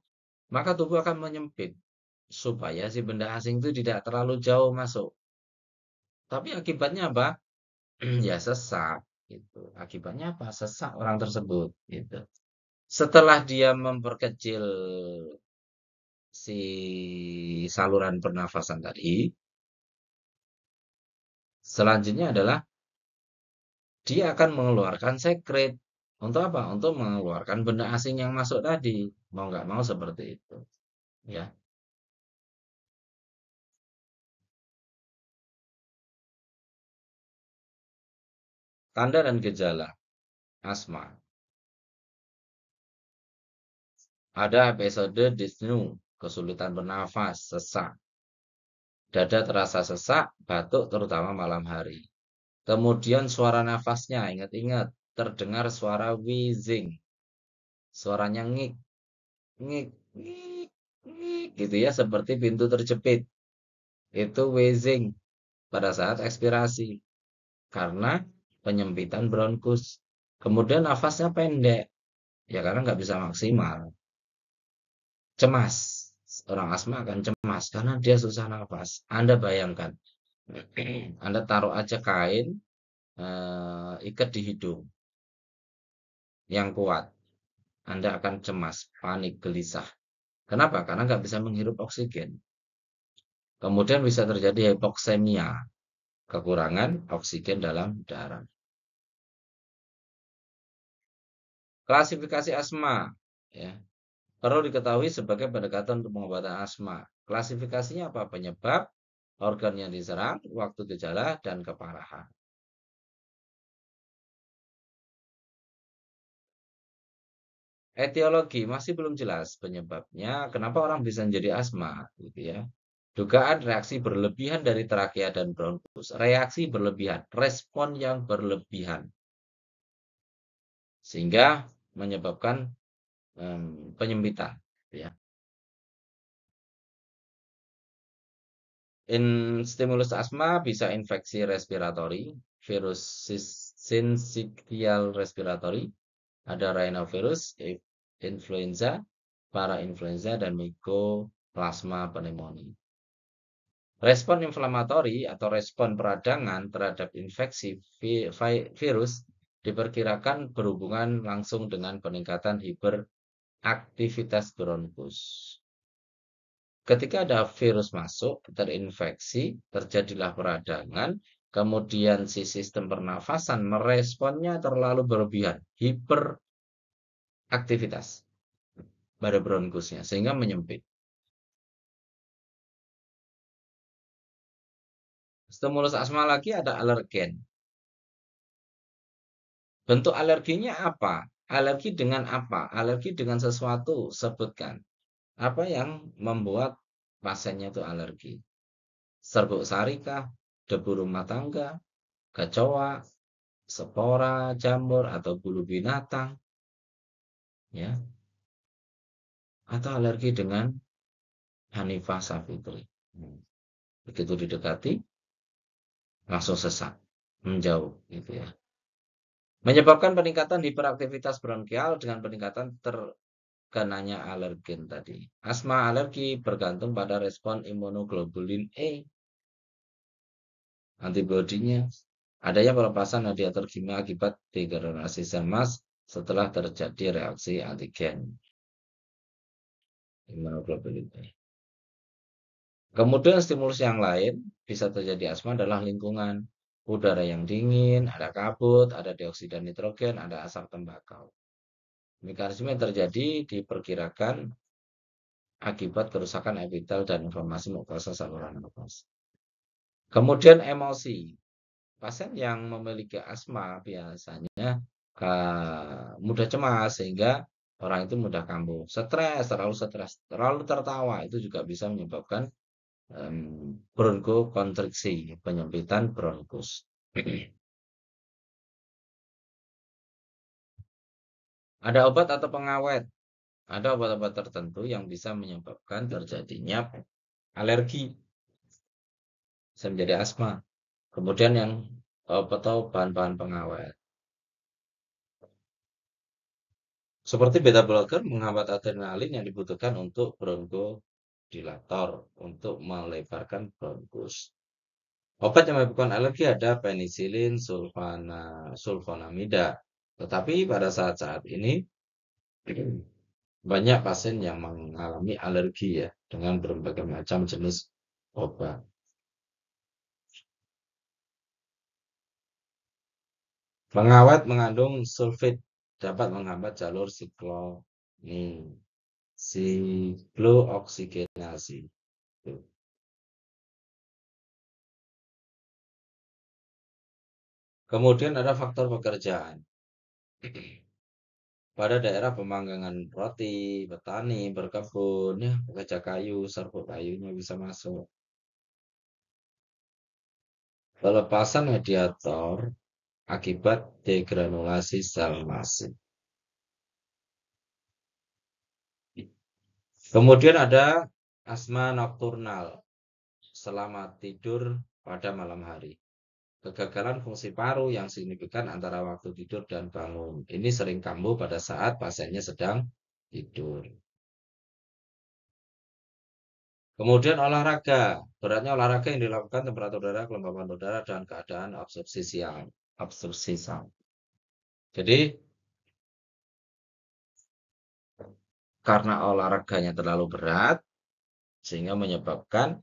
maka tubuh akan menyempit supaya si benda asing itu tidak terlalu jauh masuk. Tapi akibatnya apa? Ya sesak gitu. Akibatnya apa? Sesak orang tersebut gitu. Setelah dia memperkecil si saluran pernafasan tadi, selanjutnya adalah dia akan mengeluarkan sekret. Untuk apa? Untuk mengeluarkan benda asing yang masuk tadi. Mau nggak mau seperti itu. Ya, tanda dan gejala asma. Ada episode dyspnea, kesulitan bernafas, sesak. Dada terasa sesak, batuk terutama malam hari. Kemudian suara nafasnya, ingat-ingat, terdengar suara wheezing. Suaranya ngik, ngik, ngik, ngik, gitu ya, seperti pintu terjepit. Itu wheezing pada saat ekspirasi karena penyempitan bronkus. Kemudian nafasnya pendek, ya karena nggak bisa maksimal. Cemas, orang asma akan cemas karena dia susah nafas. Anda bayangkan, Anda taruh aja kain, ikat di hidung yang kuat. Anda akan cemas, panik, gelisah. Kenapa? Karena nggak bisa menghirup oksigen. Kemudian bisa terjadi hipoksemia, kekurangan oksigen dalam darah. Klasifikasi asma, ya, perlu diketahui sebagai pendekatan untuk pengobatan asma. Klasifikasinya apa? Penyebab, organ yang diserang, waktu gejala, dan keparahan. Etiologi masih belum jelas penyebabnya, kenapa orang bisa menjadi asma, gitu ya. Dugaan reaksi berlebihan dari trakea dan bronkus. Reaksi berlebihan, respon yang berlebihan. Sehingga menyebabkan penyempitan. Ya. Stimulus asma bisa infeksi respiratori, virus syncytial respiratory, ada rhinovirus, influenza, parainfluenza, dan mycoplasma pneumonia. Respon inflamatori atau respon peradangan terhadap infeksi virus diperkirakan berhubungan langsung dengan peningkatan hiperaktivitas bronkus. Ketika ada virus masuk, terinfeksi, terjadilah peradangan, kemudian si sistem pernafasan meresponnya terlalu berlebihan, hiperaktivitas pada bronkusnya, sehingga menyempit. Stimulus asma lagi ada alergen. Bentuk alerginya apa? Alergi dengan apa? Alergi dengan sesuatu, sebutkan. Apa yang membuat pasiennya itu alergi? Serbuk sari kah? Debu rumah tangga? Kecoa? Spora jamur atau bulu binatang? Ya, atau alergi dengan Hanifah Safitri. Begitu didekati, langsung sesak, menjauh, gitu ya. Menyebabkan peningkatan hiperaktivitas bronkial dengan peningkatan terkenanya alergen tadi. Asma alergi bergantung pada respon imunoglobulin E, antibodinya. Adanya pelepasan mediator kimia akibat degradasi sel mas setelah terjadi reaksi antigen imunoglobulin E. Kemudian stimulus yang lain bisa terjadi asma adalah lingkungan. Udara yang dingin, ada kabut, ada dioksida nitrogen, ada asap tembakau. Mekanisme yang terjadi diperkirakan akibat kerusakan epitel dan inflamasi mukosa saluran nafas. Kemudian emosi. Pasien yang memiliki asma biasanya mudah cemas sehingga orang itu mudah kambuh. Stres, terlalu tertawa itu juga bisa menyebabkan bronkokonstriksi, penyempitan bronkus. Ada obat atau pengawet. Ada obat-obat tertentu yang bisa menyebabkan terjadinya alergi, bisa menjadi asma. Kemudian yang atau bahan-bahan pengawet. Seperti beta blocker menghambat adrenalin yang dibutuhkan untuk bronchodilator untuk melebarkan bronkus. Obat yang menyebabkan alergi ada penisilin, sulfonamida. Tetapi pada saat-saat ini banyak pasien yang mengalami alergi ya dengan berbagai macam jenis obat. Pengawet mengandung sulfit dapat menghambat jalur siklooksigenasi. Kemudian ada faktor pekerjaan. Pada daerah pemanggangan roti, petani, berkebun, ya, pekerja kayu, serbuk kayunya bisa masuk. pelepasan mediator akibat degranulasi sel mast. Kemudian ada asma nokturnal selama tidur pada malam hari. Kegagalan fungsi paru yang signifikan antara waktu tidur dan bangun. Ini sering kambuh pada saat pasiennya sedang tidur. Kemudian olahraga. Beratnya olahraga yang dilakukan temperatur udara, kelembapan udara, dan keadaan obstruksi sal. Jadi, karena olahraganya terlalu berat, sehingga menyebabkan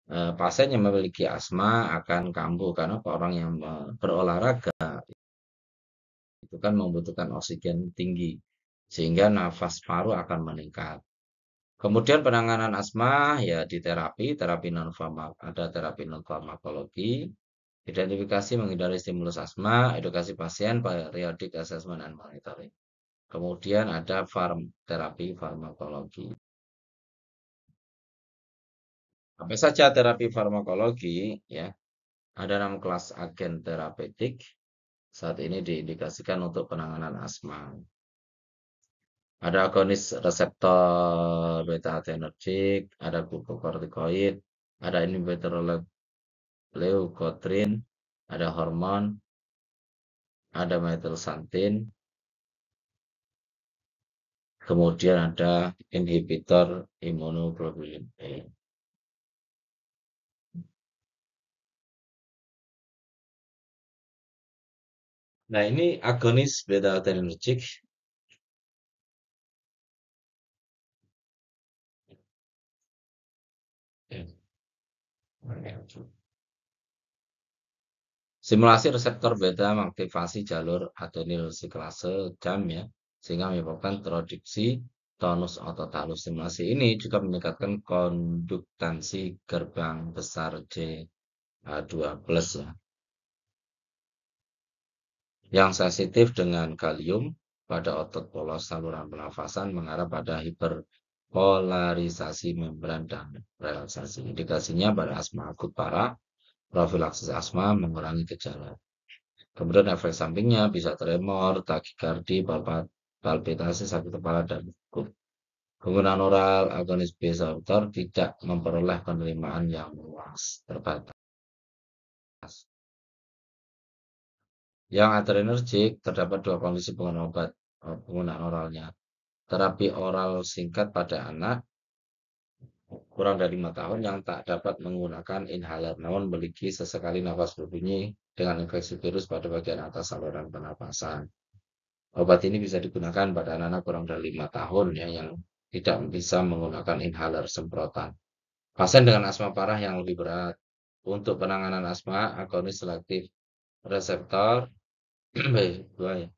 pasien yang memiliki asma akan kambuh. Karena orang yang berolahraga itu kan membutuhkan oksigen tinggi, sehingga nafas paru akan meningkat. Kemudian penanganan asma ya di terapi non farmak, ada terapi non farmakologi, identifikasi menghindari stimulus asma, edukasi pasien, periodic assessment and monitoring. Kemudian ada terapi farmakologi. Apa saja terapi farmakologi ya? Ada 6 kelas agen terapeutik saat ini diindikasikan untuk penanganan asma. Ada agonis reseptor beta adrenergic, ada glukokortikoid, ada inhibitor leukotriene, ada hormon, ada methylxanthine, kemudian ada inhibitor imunoglobulin A. Nah, ini agonis beta adrenergic. Simulasi reseptor beta mengaktifasi jalur adenil siklase jam ya, sehingga menyebabkan produksi tonus otot halus. Simulasi ini juga meningkatkan konduktansi gerbang besar J2+ ya. Yang sensitif dengan kalium pada otot polos saluran pernafasan mengarah pada hiperpolarisasi membran dan relaksasi. Indikasinya pada asma akut parah, profilaksis asma, mengurangi gejala. Kemudian efek sampingnya bisa tremor, takikardi, palpitasi, sakit kepala, dan gugup. Penggunaan oral agonis B-receptor tidak memperoleh penerimaan yang luas, terbatas. Yang adrenergik terdapat 2 kondisi penggunaan oralnya. Terapi oral singkat pada anak kurang dari 5 tahun yang tak dapat menggunakan inhaler, namun memiliki sesekali nafas berbunyi dengan infeksi virus pada bagian atas saluran pernapasan. Obat ini bisa digunakan pada anak-anak kurang dari 5 tahun ya, yang tidak bisa menggunakan inhaler semprotan. Pasien dengan asma parah yang lebih berat. Untuk penanganan asma, agonis selektif reseptor B2 ya,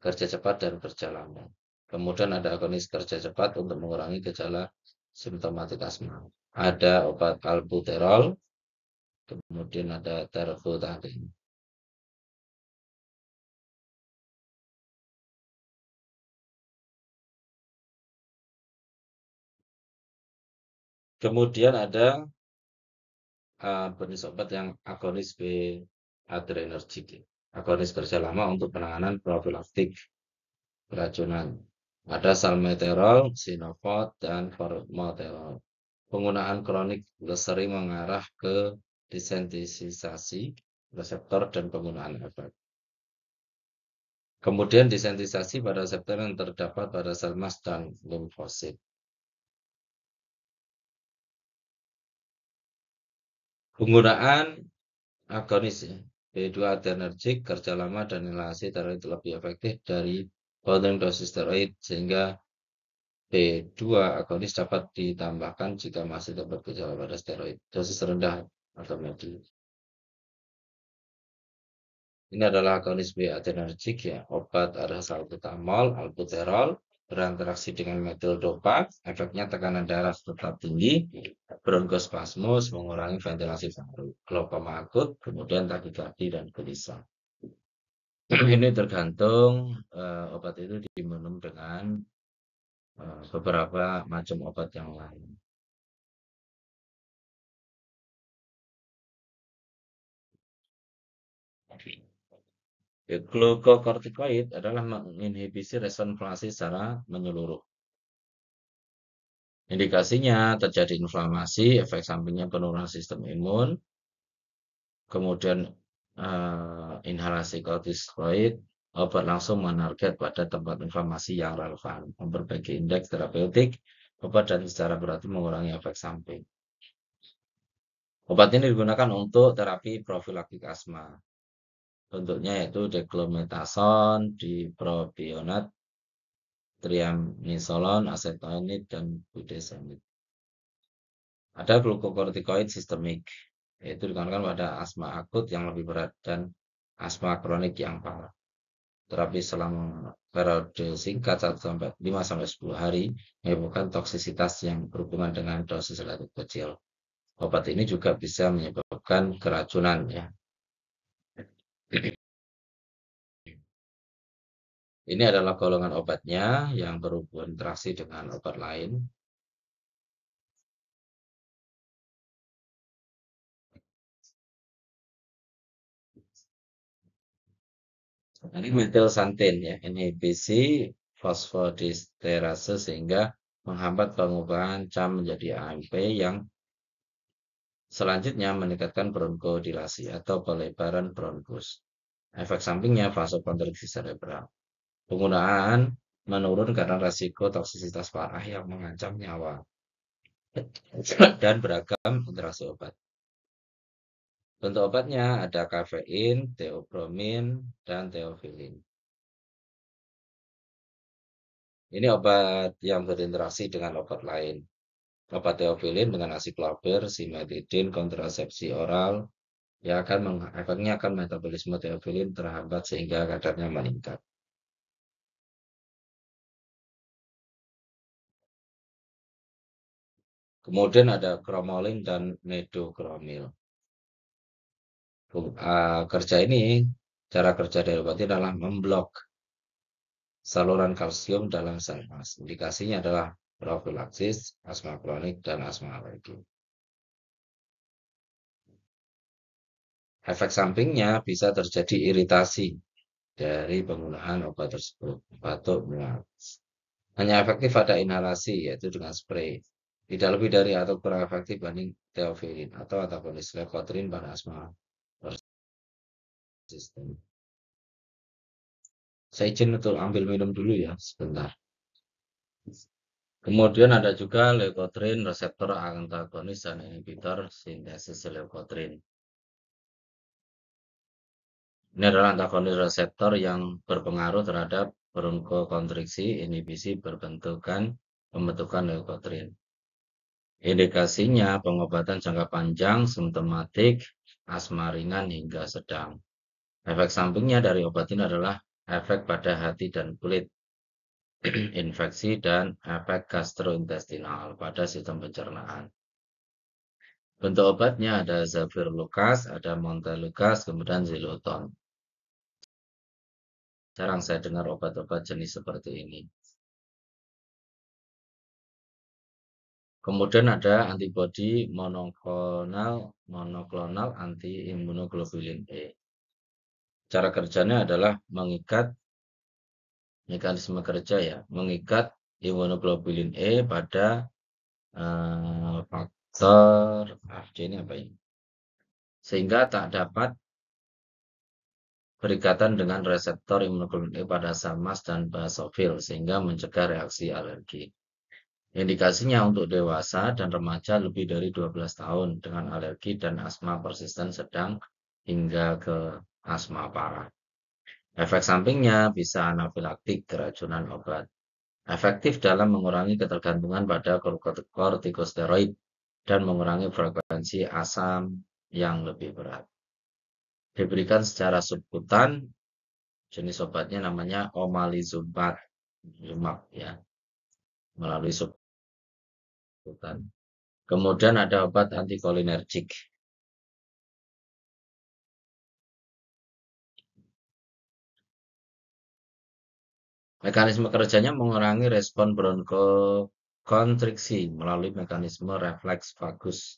kerja cepat dan kerja lambat. Kemudian ada agonis kerja cepat untuk mengurangi gejala simptomatik asma. Ada obat albuterol, kemudian ada terfutadin. Kemudian ada jenis obat yang agonis B adrenergic, agonis kerja lama untuk penanganan profilaktik keracunan. Ada salmeterol, sinofot, dan formoterol. Penggunaan kronik sering mengarah ke desensitisasi reseptor dan penggunaan efek. Kemudian desensitisasi pada reseptor yang terdapat pada sel mast dan limfosit. Penggunaan agonis ya, B2 adrenergic, kerja lama, dan inhalasi steroid lebih efektif dari bonding dosis steroid, sehingga B2 agonis dapat ditambahkan jika masih dapat gejala pada steroid dosis rendah atau medium. Ini adalah agonis B adrenergic ya. Obat ada salbutamol, albuterol, berinteraksi dengan metyldopa, efeknya tekanan darah tetap tinggi, bronkospasmus, mengurangi ventilasi paru, glaukoma akut, kemudian takikardi dan gelisah. Ini tergantung obat itu diminum dengan beberapa macam obat yang lain. Glukokortikoid adalah menginhibisi respon inflamasi secara menyeluruh. Indikasinya terjadi inflamasi, efek sampingnya penurunan sistem imun, kemudian inhalasi kortikoid, obat langsung menarget pada tempat inflamasi yang relevan, memperbaiki indeks terapeutik, obat dan secara berarti mengurangi efek samping. Obat ini digunakan untuk terapi profilaktik asma. Bentuknya yaitu dexamethasone, dipropionat, triamcinolone, acetonide, dan budesonide. Ada glukokortikoid sistemik, yaitu digunakan pada asma akut yang lebih berat dan asma kronik yang parah. Terapi selama periode singkat 5-10 hari menyebabkan toksisitas yang berhubungan dengan dosis relatif kecil. Obat ini juga bisa menyebabkan keracunan ya. Ini adalah golongan obatnya yang berhubungan interaksi dengan obat lain. Ini metilsantin ya, inhibisi fosfodiesterase sehingga menghambat pengubahan CAM menjadi AMP yang selanjutnya meningkatkan bronkodilasi atau pelebaran bronkus. Efek sampingnya vasokonstriksi cerebral. Penggunaan menurun karena resiko toksisitas parah yang mengancam nyawa dan beragam interaksi obat. Bentuk obatnya ada kafein, teobromin, dan teofilin. Ini obat yang berinteraksi dengan obat lain. Obat teofilin dengan asiklovir, simetidin, kontrasepsi oral, efeknya akan metabolisme teofilin terhambat sehingga kadarnya meningkat. Kemudian ada kromolin dan nedokromil. Cara kerja dari obat ini adalah memblok saluran kalsium dalam saraf. Indikasinya adalah profilaksis, asma kronik, dan asma alergi. Efek sampingnya bisa terjadi iritasi dari penggunaan obat tersebut, batuk, mual. Hanya efektif pada inhalasi, yaitu dengan spray. Tidak lebih dari atau kurang efektif banding teofilin atau antagonis leukotriene pada asma persisten. Saya izin untuk ambil minum dulu ya, sebentar. Kemudian ada juga leukotriene reseptor antagonis dan inhibitor sintesis leukotriene. Ini adalah antagonis reseptor yang berpengaruh terhadap bronkokonstriksi, inhibisi pembentukan leukotriene. Indikasinya pengobatan jangka panjang, simptomatik, asma ringan hingga sedang. Efek sampingnya dari obat ini adalah efek pada hati dan kulit, infeksi, dan efek gastrointestinal pada sistem pencernaan. Bentuk obatnya ada Zafirlukaz, ada Montelukaz, kemudian Xyloton. Jarang saya dengar obat-obat jenis seperti ini. Kemudian ada antibodi monoklonal anti-immunoglobulin E. Cara kerjanya adalah mekanisme kerja ya, mengikat immunoglobulin E pada faktor ini apa ini? Sehingga tak dapat berikatan dengan reseptor immunoglobulin E pada samas dan basofil sehingga mencegah reaksi alergi. Indikasinya untuk dewasa dan remaja lebih dari 12 tahun dengan alergi dan asma persisten sedang hingga ke asma parah. Efek sampingnya bisa anafilaktik, keracunan obat. Efektif dalam mengurangi ketergantungan pada kortikosteroid dan mengurangi frekuensi asam yang lebih berat. Diberikan secara subkutan, jenis obatnya namanya omalizumab ya, melalui subkutan. Kemudian ada obat antikolinergik. Mekanisme kerjanya mengurangi respon bronkokonstriksi melalui mekanisme refleks vagus.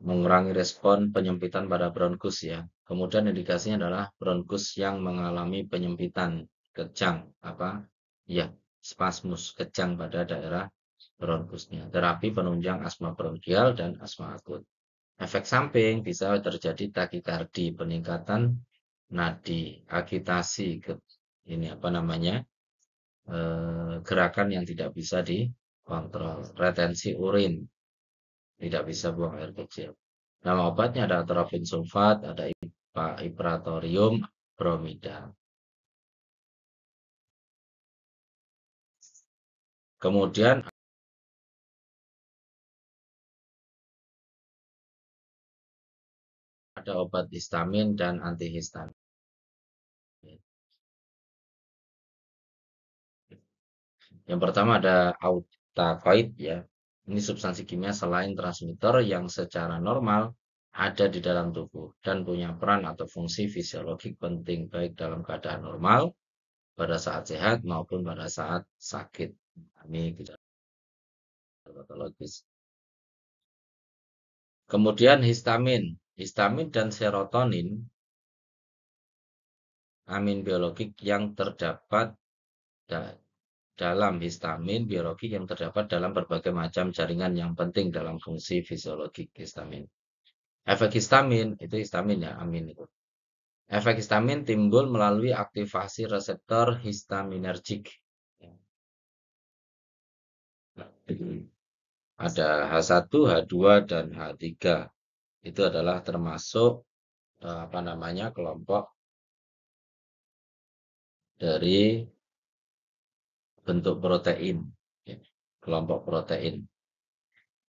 mengurangi respon penyempitan pada bronkus ya. Kemudian indikasinya adalah bronkus yang mengalami penyempitan kejang apa ya spasmus kejang pada daerah bronkusnya. Terapi penunjang asma bronkial dan asma akut. Efek samping bisa terjadi takikardi, peningkatan nadi, agitasi, ini apa namanya gerakan yang tidak bisa dikontrol, retensi urin, tidak bisa buang air kecil. Nama obatnya ada atropin sulfat, ada ipratorium bromida. Kemudian ada obat histamin dan antihistamin. Yang pertama ada autacoid ya. Ini substansi kimia selain transmitter yang secara normal ada di dalam tubuh dan punya peran atau fungsi fisiologik penting baik dalam keadaan normal pada saat sehat maupun pada saat sakit. Ini tidak patologis. Kemudian histamin. Histamin dan serotonin, amin biologik yang terdapat dalam histamin biologi yang terdapat dalam berbagai macam jaringan yang penting dalam fungsi fisiologi histamin. Efek histamin, itu histamin ya, amin itu. Efek histamin timbul melalui aktivasi reseptor histaminergik. Ada H1, H2, dan H3. Itu adalah termasuk apa namanya kelompok dari bentuk protein, ya, kelompok protein.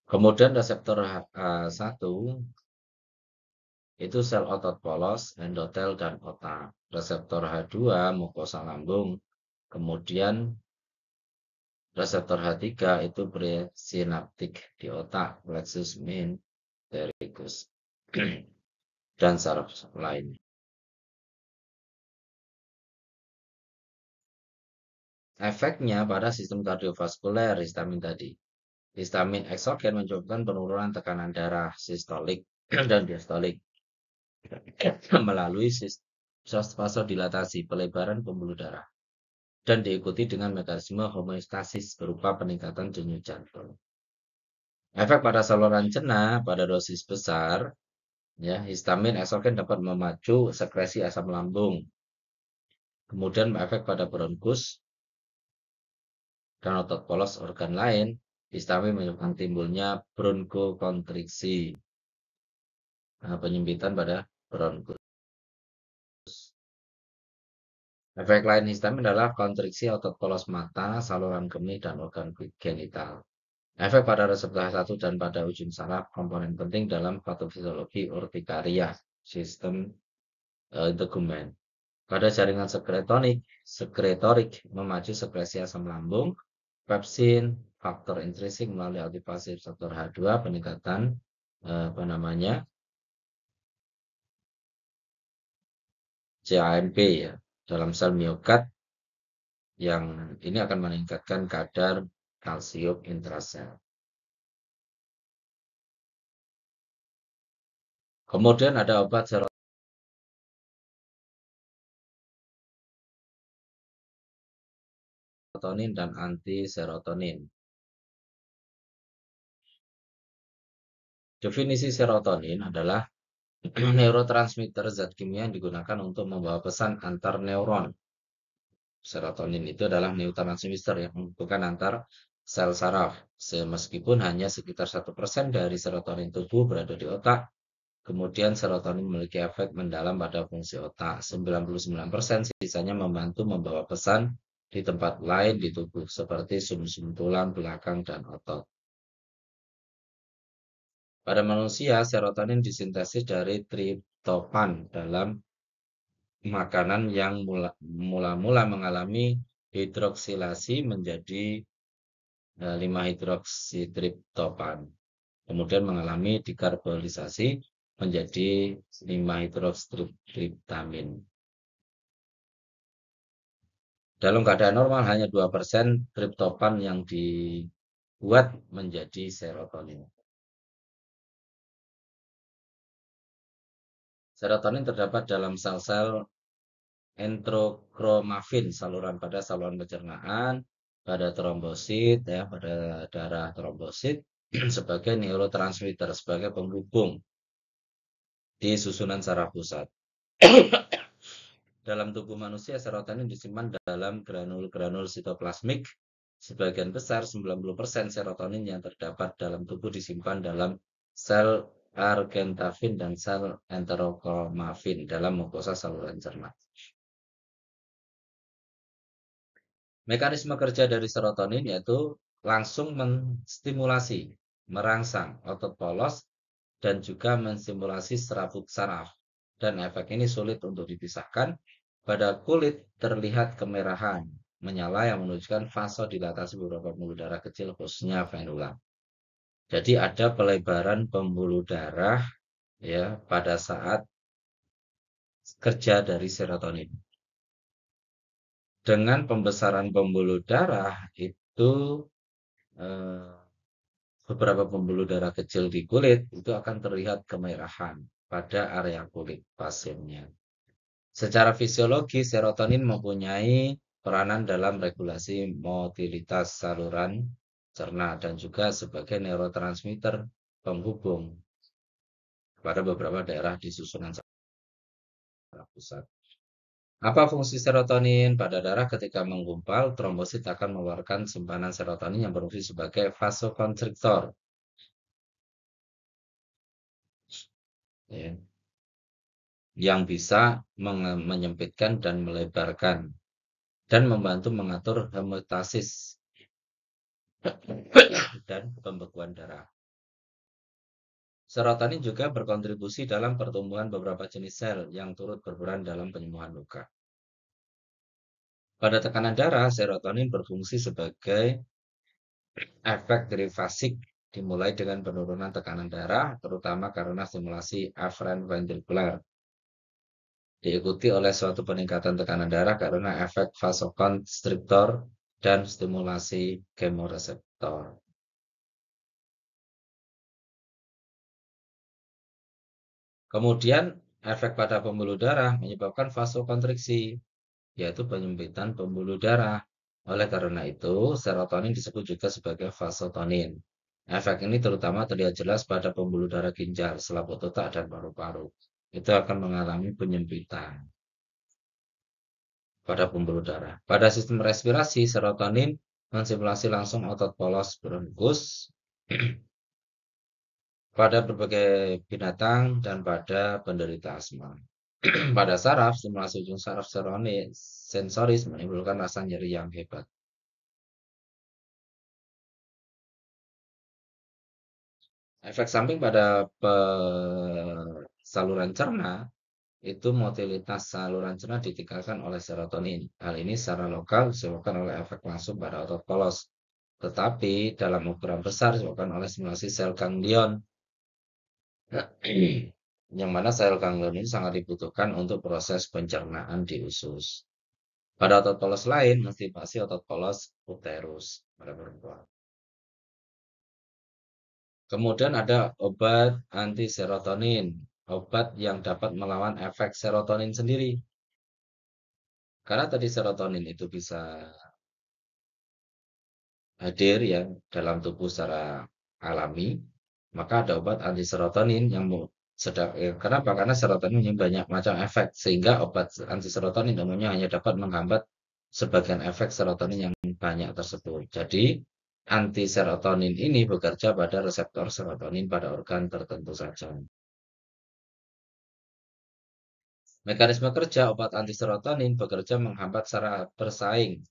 Kemudian reseptor H1 itu sel otot polos, endotel, dan otak. Reseptor H2 mukosa lambung. Kemudian reseptor H3 itu presinaptik di otak, plexus menintericus, dan saraf lain. Efeknya pada sistem kardiovaskuler histamin tadi. Histamin eksogen menyebabkan penurunan tekanan darah sistolik dan diastolik melalui vasodilatasi, pelebaran pembuluh darah, dan diikuti dengan mekanisme homeostasis berupa peningkatan denyut jantung. Efek pada saluran cerna pada dosis besar, ya, histamin eksogen dapat memacu sekresi asam lambung. Kemudian efek pada bronkus dan otot polos organ lain, histamin menyebabkan timbulnya bronkokontriksi, penyempitan pada bronkus. Efek lain histamin adalah kontriksi otot polos mata, saluran kemih, dan organ genital. Efek pada reseptor H1 dan pada ujung saraf komponen penting dalam patofisiologi urtikaria, sistem integumen. Pada jaringan sekretorik memacu sekresi asam lambung, pepsin, faktor intrinsik melalui aktivasi reseptor H2, peningkatan CAMP ya dalam sel miokard yang ini akan meningkatkan kadar kalsium intrasel. Kemudian ada obat serotonin dan anti-serotonin. Definisi serotonin adalah neurotransmitter zat kimia yang digunakan untuk membawa pesan antar neuron. Serotonin itu adalah neurotransmitter yang menghubungkan antar sel saraf. Meskipun hanya sekitar 1% dari serotonin tubuh berada di otak, kemudian serotonin memiliki efek mendalam pada fungsi otak. 99% sisanya membantu membawa pesan di tempat lain di tubuh, seperti sumsum tulang belakang dan otot. Pada manusia, serotonin disintesis dari triptofan dalam makanan yang mula-mula mengalami hidroksilasi menjadi 5-hidroksitriptofan. Kemudian mengalami dikarbolisasi menjadi 5-hidroksitriptamin. Dalam keadaan normal hanya 2% triptofan yang dibuat menjadi serotonin. Serotonin terdapat dalam sel-sel enterokromafin, saluran pada saluran pencernaan, pada trombosit, ya, pada darah trombosit, sebagai neurotransmitter, sebagai penghubung di susunan saraf pusat. Dalam tubuh manusia, serotonin disimpan dalam granul-granul sitoplasmik. Sebagian besar, 90% serotonin yang terdapat dalam tubuh disimpan dalam sel argentavin dan sel enterokromafin dalam mukosa saluran cerna. Mekanisme kerja dari serotonin yaitu langsung menstimulasi, merangsang otot polos, dan juga menstimulasi serabut saraf. Dan efek ini sulit untuk dipisahkan. Pada kulit terlihat kemerahan, menyala yang menunjukkan vasodilatasi beberapa pembuluh darah kecil, khususnya venula. Jadi ada pelebaran pembuluh darah ya pada saat kerja dari serotonin. Dengan pembesaran pembuluh darah itu beberapa pembuluh darah kecil di kulit itu akan terlihat kemerahan pada area kulit pasiennya. Secara fisiologi, serotonin mempunyai peranan dalam regulasi motilitas saluran cerna dan juga sebagai neurotransmitter penghubung pada beberapa daerah di susunan saraf pusat. Apa fungsi serotonin pada darah? Ketika menggumpal, trombosit akan mengeluarkan simpanan serotonin yang berfungsi sebagai vasokonstriktor. Ya, yang bisa menyempitkan dan melebarkan dan membantu mengatur hemostasis dan pembekuan darah. Serotonin juga berkontribusi dalam pertumbuhan beberapa jenis sel yang turut berperan dalam penyembuhan luka. Pada tekanan darah, serotonin berfungsi sebagai efek dari fasik, dimulai dengan penurunan tekanan darah, terutama karena stimulasi aferen ventrikular. Diikuti oleh suatu peningkatan tekanan darah karena efek vasokonstriktor dan stimulasi kemoreseptor. Kemudian, efek pada pembuluh darah menyebabkan vasokonstriksi, yaitu penyempitan pembuluh darah. Oleh karena itu, serotonin disebut juga sebagai vasotonin. Efek ini terutama terlihat jelas pada pembuluh darah ginjal, selaput otak, dan paru-paru. Itu akan mengalami penyempitan pada pembuluh darah. Pada sistem respirasi, serotonin menstimulasi langsung otot polos bronkus pada berbagai binatang dan pada penderita asma. Pada saraf, stimulasi ujung saraf sensoris menimbulkan rasa nyeri yang hebat. Efek samping pada saluran cerna itu motilitas saluran cerna ditingkatkan oleh serotonin. Hal ini secara lokal disebabkan oleh efek langsung pada otot polos, tetapi dalam ukuran besar disebabkan oleh stimulasi sel ganglion. Yang mana sel ganglion ini sangat dibutuhkan untuk proses pencernaan di usus. Pada otot polos lain, menstimulasi otot polos uterus pada perempuan. Kemudian ada obat anti serotonin, obat yang dapat melawan efek serotonin sendiri. Karena tadi serotonin itu bisa hadir ya dalam tubuh secara alami, maka ada obat anti serotonin yang sedang kenapa? Karena serotonin ini banyak macam efek sehingga obat anti serotonin umumnya hanya dapat menghambat sebagian efek serotonin yang banyak tersebut. Jadi anti serotonin ini bekerja pada reseptor serotonin pada organ tertentu saja. Mekanisme kerja obat anti serotonin bekerja menghambat secara bersaing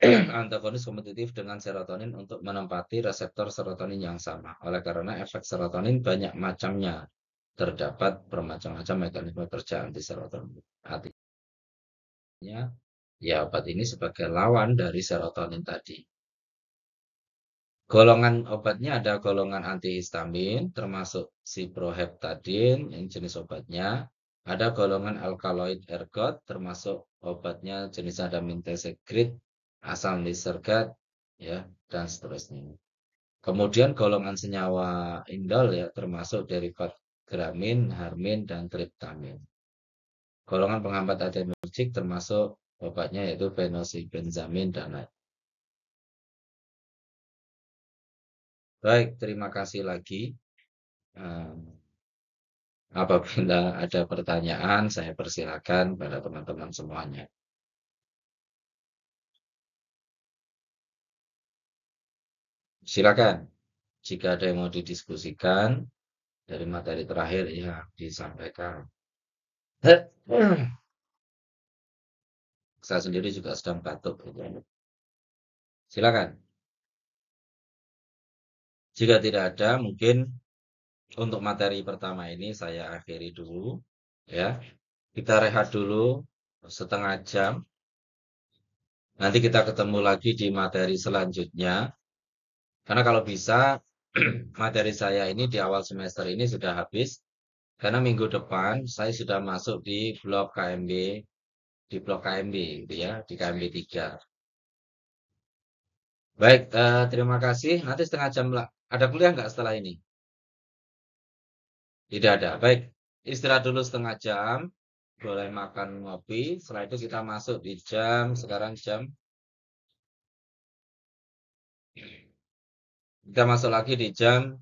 antagonis kompetitif dengan serotonin untuk menempati reseptor serotonin yang sama. Oleh karena efek serotonin banyak macamnya, terdapat bermacam-macam mekanisme kerja anti serotonin. Artinya, ya obat ini sebagai lawan dari serotonin tadi. Golongan obatnya ada golongan antihistamin, termasuk ciproheptadin yang jenis obatnya. Ada golongan alkaloid ergot, termasuk obatnya jenis adamintasegrit, asam lisergat, ya, dan seterusnya. Kemudian golongan senyawa indol ya, termasuk derivat Gramin, harmin, dan triptamin. Golongan penghambat adrenergik termasuk obatnya yaitu fenoxibenzamin dan lain. Baik, terima kasih lagi. Eh, Apabila ada pertanyaan, saya persilakan pada teman-teman semuanya. Silakan, jika ada yang mau didiskusikan dari materi terakhir, ya disampaikan. Saya sendiri juga sedang batuk. Silakan. Jika tidak ada, mungkin untuk materi pertama ini saya akhiri dulu, ya. Kita rehat dulu setengah jam. Nanti kita ketemu lagi di materi selanjutnya. Karena kalau bisa, materi saya ini di awal semester ini sudah habis. Karena minggu depan saya sudah masuk di blok KMB gitu ya, di KMB 3. Baik, terima kasih. Nanti setengah jam lah. Ada kuliah nggak setelah ini? Tidak ada. Baik, istirahat dulu setengah jam. Boleh makan ngopi. Setelah itu kita masuk di sekarang jam, kita masuk lagi di jam,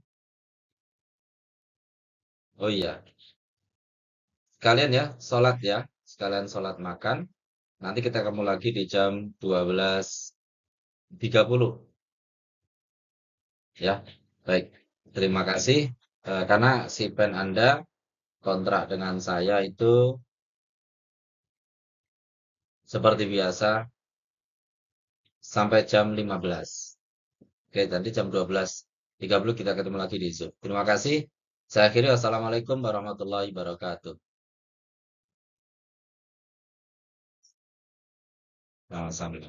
oh iya, sekalian ya, sholat ya. Sekalian sholat makan. Nanti kita ketemu lagi di jam 12.30 ya. Baik, terima kasih. Karena si pen Anda kontrak dengan saya itu seperti biasa sampai jam 15. Oke, nanti jam 12.30 kita ketemu lagi di Zoom. Terima kasih. Saya akhiri. Wassalamualaikum warahmatullahi wabarakatuh. Sama-sama.